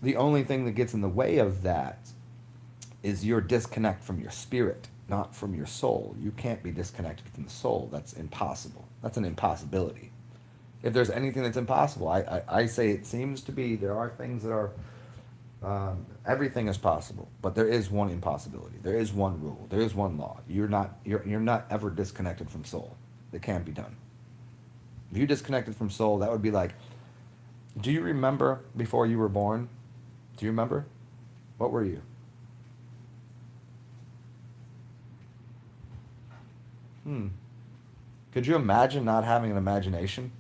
The only thing that gets in the way of that is your disconnect from your spirit, not from your soul. You can't be disconnected from the soul. That's impossible. That's an impossibility. If there's anything that's impossible, I say it seems to be. There are things that are, everything is possible, but there is one impossibility. There is one rule. There is one law. You're not ever disconnected from soul. It can't be done. If you disconnected from soul, that would be like, do you remember before you were born? Do you remember? What were you? Hmm. Could you imagine not having an imagination?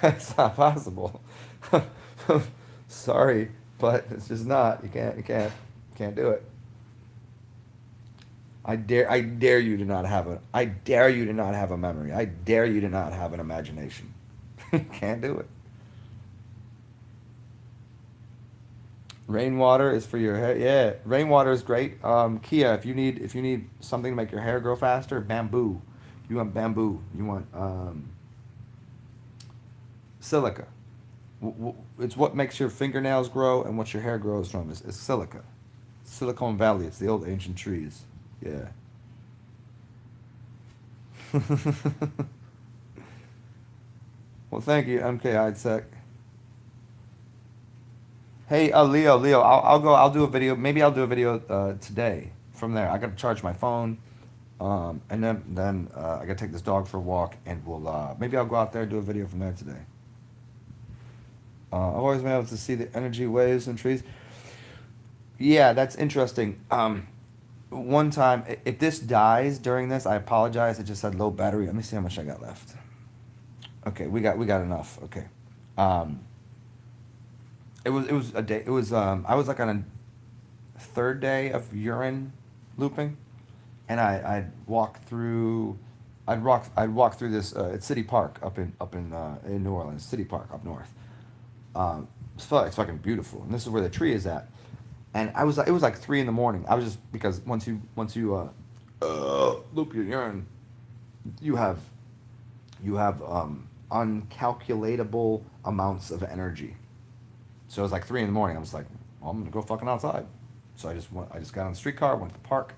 That's not possible. Sorry, but it's just not. You can't do it. I dare you to not have I dare you to not have a memory. I dare you to not have an imagination. Can't do it. Rainwater is for your hair. Yeah, rainwater is great. Kia, if you need something to make your hair grow faster, bamboo. You want bamboo. You want silica. It's what makes your fingernails grow and what your hair grows from is silica. Silicon Valley. It's the old ancient trees. Yeah. Well, thank you, MK Idesec. Hey, Leo, I'll go. I'll do a video. Maybe I'll do a video today from there. I got to charge my phone. And then I gotta take this dog for a walk, and we'll maybe I'll go out there and do a video from there today. I've always been able to see the energy waves in trees. Yeah, that's interesting. One time, if this dies during this, I apologize. It just had low battery. Let me see how much I got left. Okay, we got enough. Okay. Um, it was a day. It was I was like on a third day of urine looping, and I'd walk through this it's City Park in New Orleans, City Park up north. It's fucking beautiful, and this is where the tree is at. And it was like 3 in the morning. I was just because once you loop your urine, you have uncalculatable amounts of energy. So it was like 3 in the morning. I was like, well, I'm gonna go fucking outside. So I just got on the streetcar, went to the park,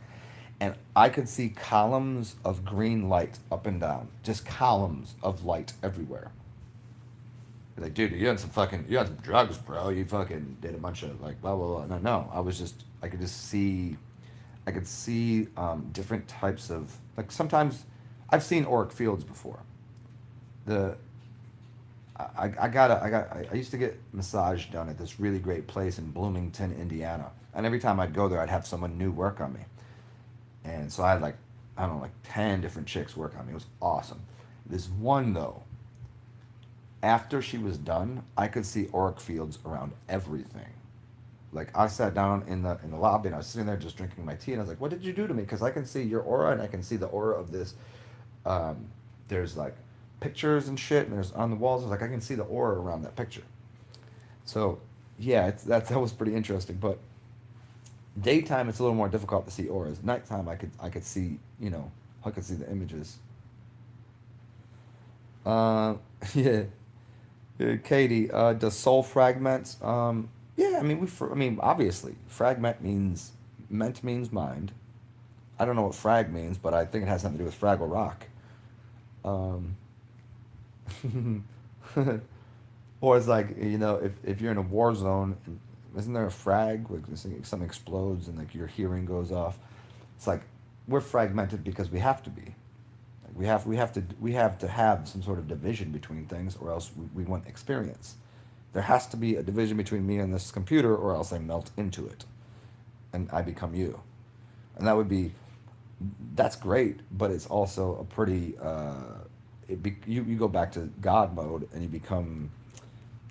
and I could see columns of green light up and down, just columns of light everywhere. Like, dude, you had some drugs, bro. You fucking did a bunch of like blah blah blah. No, no, I could just see, I could see different types of like sometimes I've seen auric fields before. The I used to get massage done at this really great place in Bloomington, Indiana, and every time I'd go there, I'd have someone new work on me, and so I had like I don't know like 10 different chicks work on me. It was awesome. This one though, after she was done, I could see auric fields around everything. Like I sat down in the lobby and I was sitting there just drinking my tea and I was like, "What did you do to me?" Because I can see your aura and I can see the aura of this. Um, there's like pictures and shit and there's on the walls. I was like, I can see the aura around that picture. So yeah, that was pretty interesting. But daytime it's a little more difficult to see auras. Nighttime I could see I could see the images. Uh, yeah. Katie, does soul fragments? Yeah, I mean, I mean, obviously, meant means mind. I don't know what frag means, but I think it has something to do with Fraggle Rock. Um, or it's like, if you're in a war zone, isn't there a frag where something explodes and like your hearing goes off? It's like we're fragmented because we have to be. Like, we have to have some sort of division between things, or else we won't experience. There has to be a division between me and this computer, or else I melt into it, and I become you. And that's great, but it's also a pretty. You go back to God mode, and you become.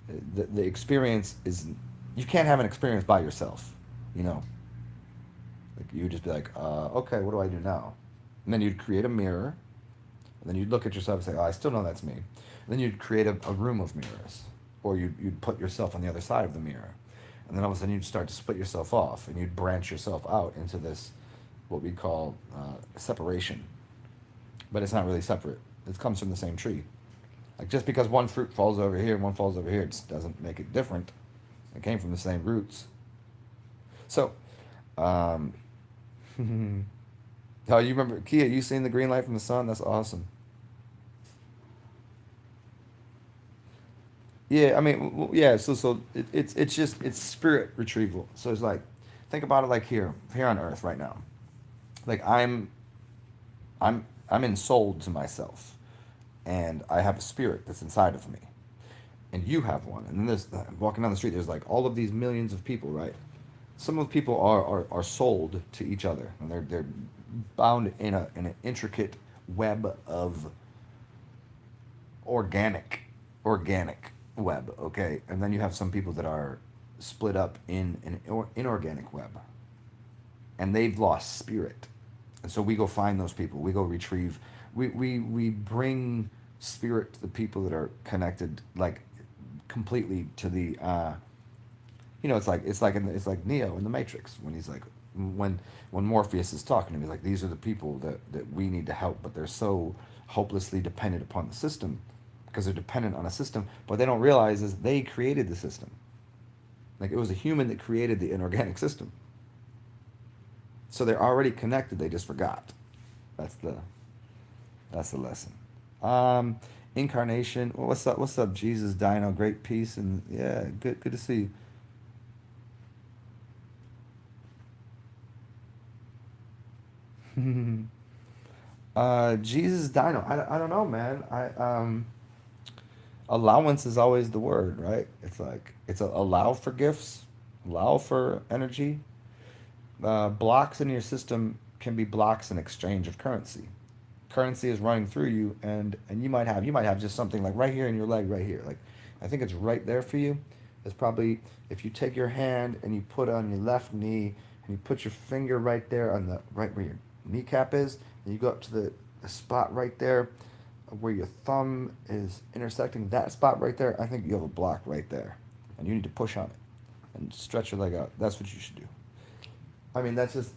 The experience is. You can't have an experience by yourself, you know. Like you would just be like, okay, what do I do now? And then you'd create a mirror, and then you'd look at yourself and say, oh, I still know that's me. And then you'd create a room of mirrors, or you'd put yourself on the other side of the mirror, and then all of a sudden you'd start to split yourself off, and you'd branch yourself out into this, what we call separation. But it's not really separate. It comes from the same tree. Like just because one fruit falls over here and one falls over here, it just doesn't make it different. It came from the same roots. So, um, oh, you remember Kia? You seen the green light from the sun? That's awesome. Yeah, I mean, yeah. So it's just it's spirit retrieval. So it's like, think about it like here on Earth right now. Like I'm ensouled to myself, and I have a spirit that's inside of me, and you have one. And then there's walking down the street. There's like all of these millions of people, right? Some of the people are sold to each other, and they're bound in an intricate web of organic organic web, okay? And then you have some people that are split up in an inorganic web, and they've lost spirit. And so we go find those people. We go retrieve. We bring spirit to the people that are connected, like completely to the. It's like Neo in the Matrix when he's like when Morpheus is talking to me, like these are the people that we need to help, but they're so hopelessly dependent upon the system because they're dependent on a system, but they don't realize is they created the system. Like it was a human that created the inorganic system. So they're already connected. They just forgot. That's the that's the lesson. Um, Incarnation. Well, what's up? What's up, Jesus Dino? Great peace and yeah, good to see you. Jesus Dino. I don't know, man. Allowance is always the word, right? It's like allow for gifts, allow for energy. Blocks in your system can be blocks in exchange of currency. Currency is running through you, and you might have just something like right here in your leg, right here. Like I think it's right there for you. It's probably if you take your hand and you put it on your left knee and you put your finger right there on the right where your kneecap is, and you go up to the spot right there where your thumb is intersecting that spot right there. I think you have a block right there, and you need to push on it and stretch your leg out. That's what you should do. I mean, that's just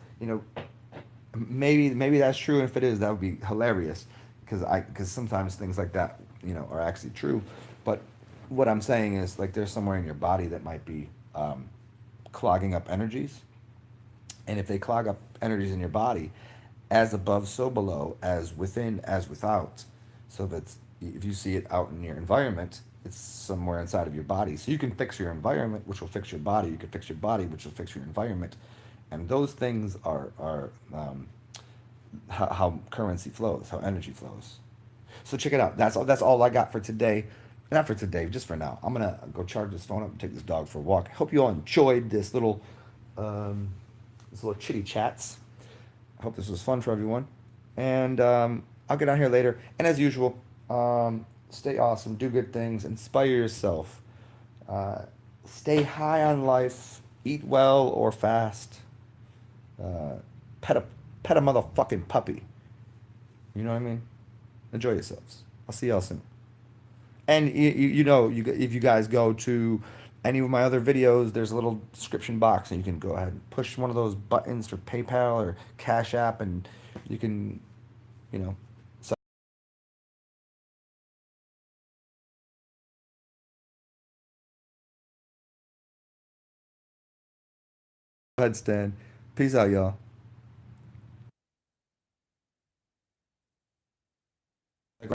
maybe that's true. And if it is, that would be hilarious, because sometimes things like that are actually true. But what I'm saying is like there's somewhere in your body that might be clogging up energies, and if they clog up energies in your body, as above, so below, as within, as without. So that's if you see it out in your environment, it's somewhere inside of your body. So you can fix your environment, which will fix your body. You can fix your body, which will fix your environment, and those things are how currency flows, how energy flows. So check it out. That's all I got for today. Not for today, just for now. I'm gonna go charge this phone up and take this dog for a walk. Hope you all enjoyed um, this little chitty chats. I hope this was fun for everyone. And I'll get on here later. And as usual, stay awesome, do good things, inspire yourself, uh, stay high on life, eat well or fast, uh, pet a pet a motherfucking puppy. You know what I mean? Enjoy yourselves. I'll see y'all soon. And if you guys go to any of my other videos, there's a little description box, and you can go ahead and push one of those buttons for PayPal or Cash App, and you can, you know, headstand. Peace out, y'all.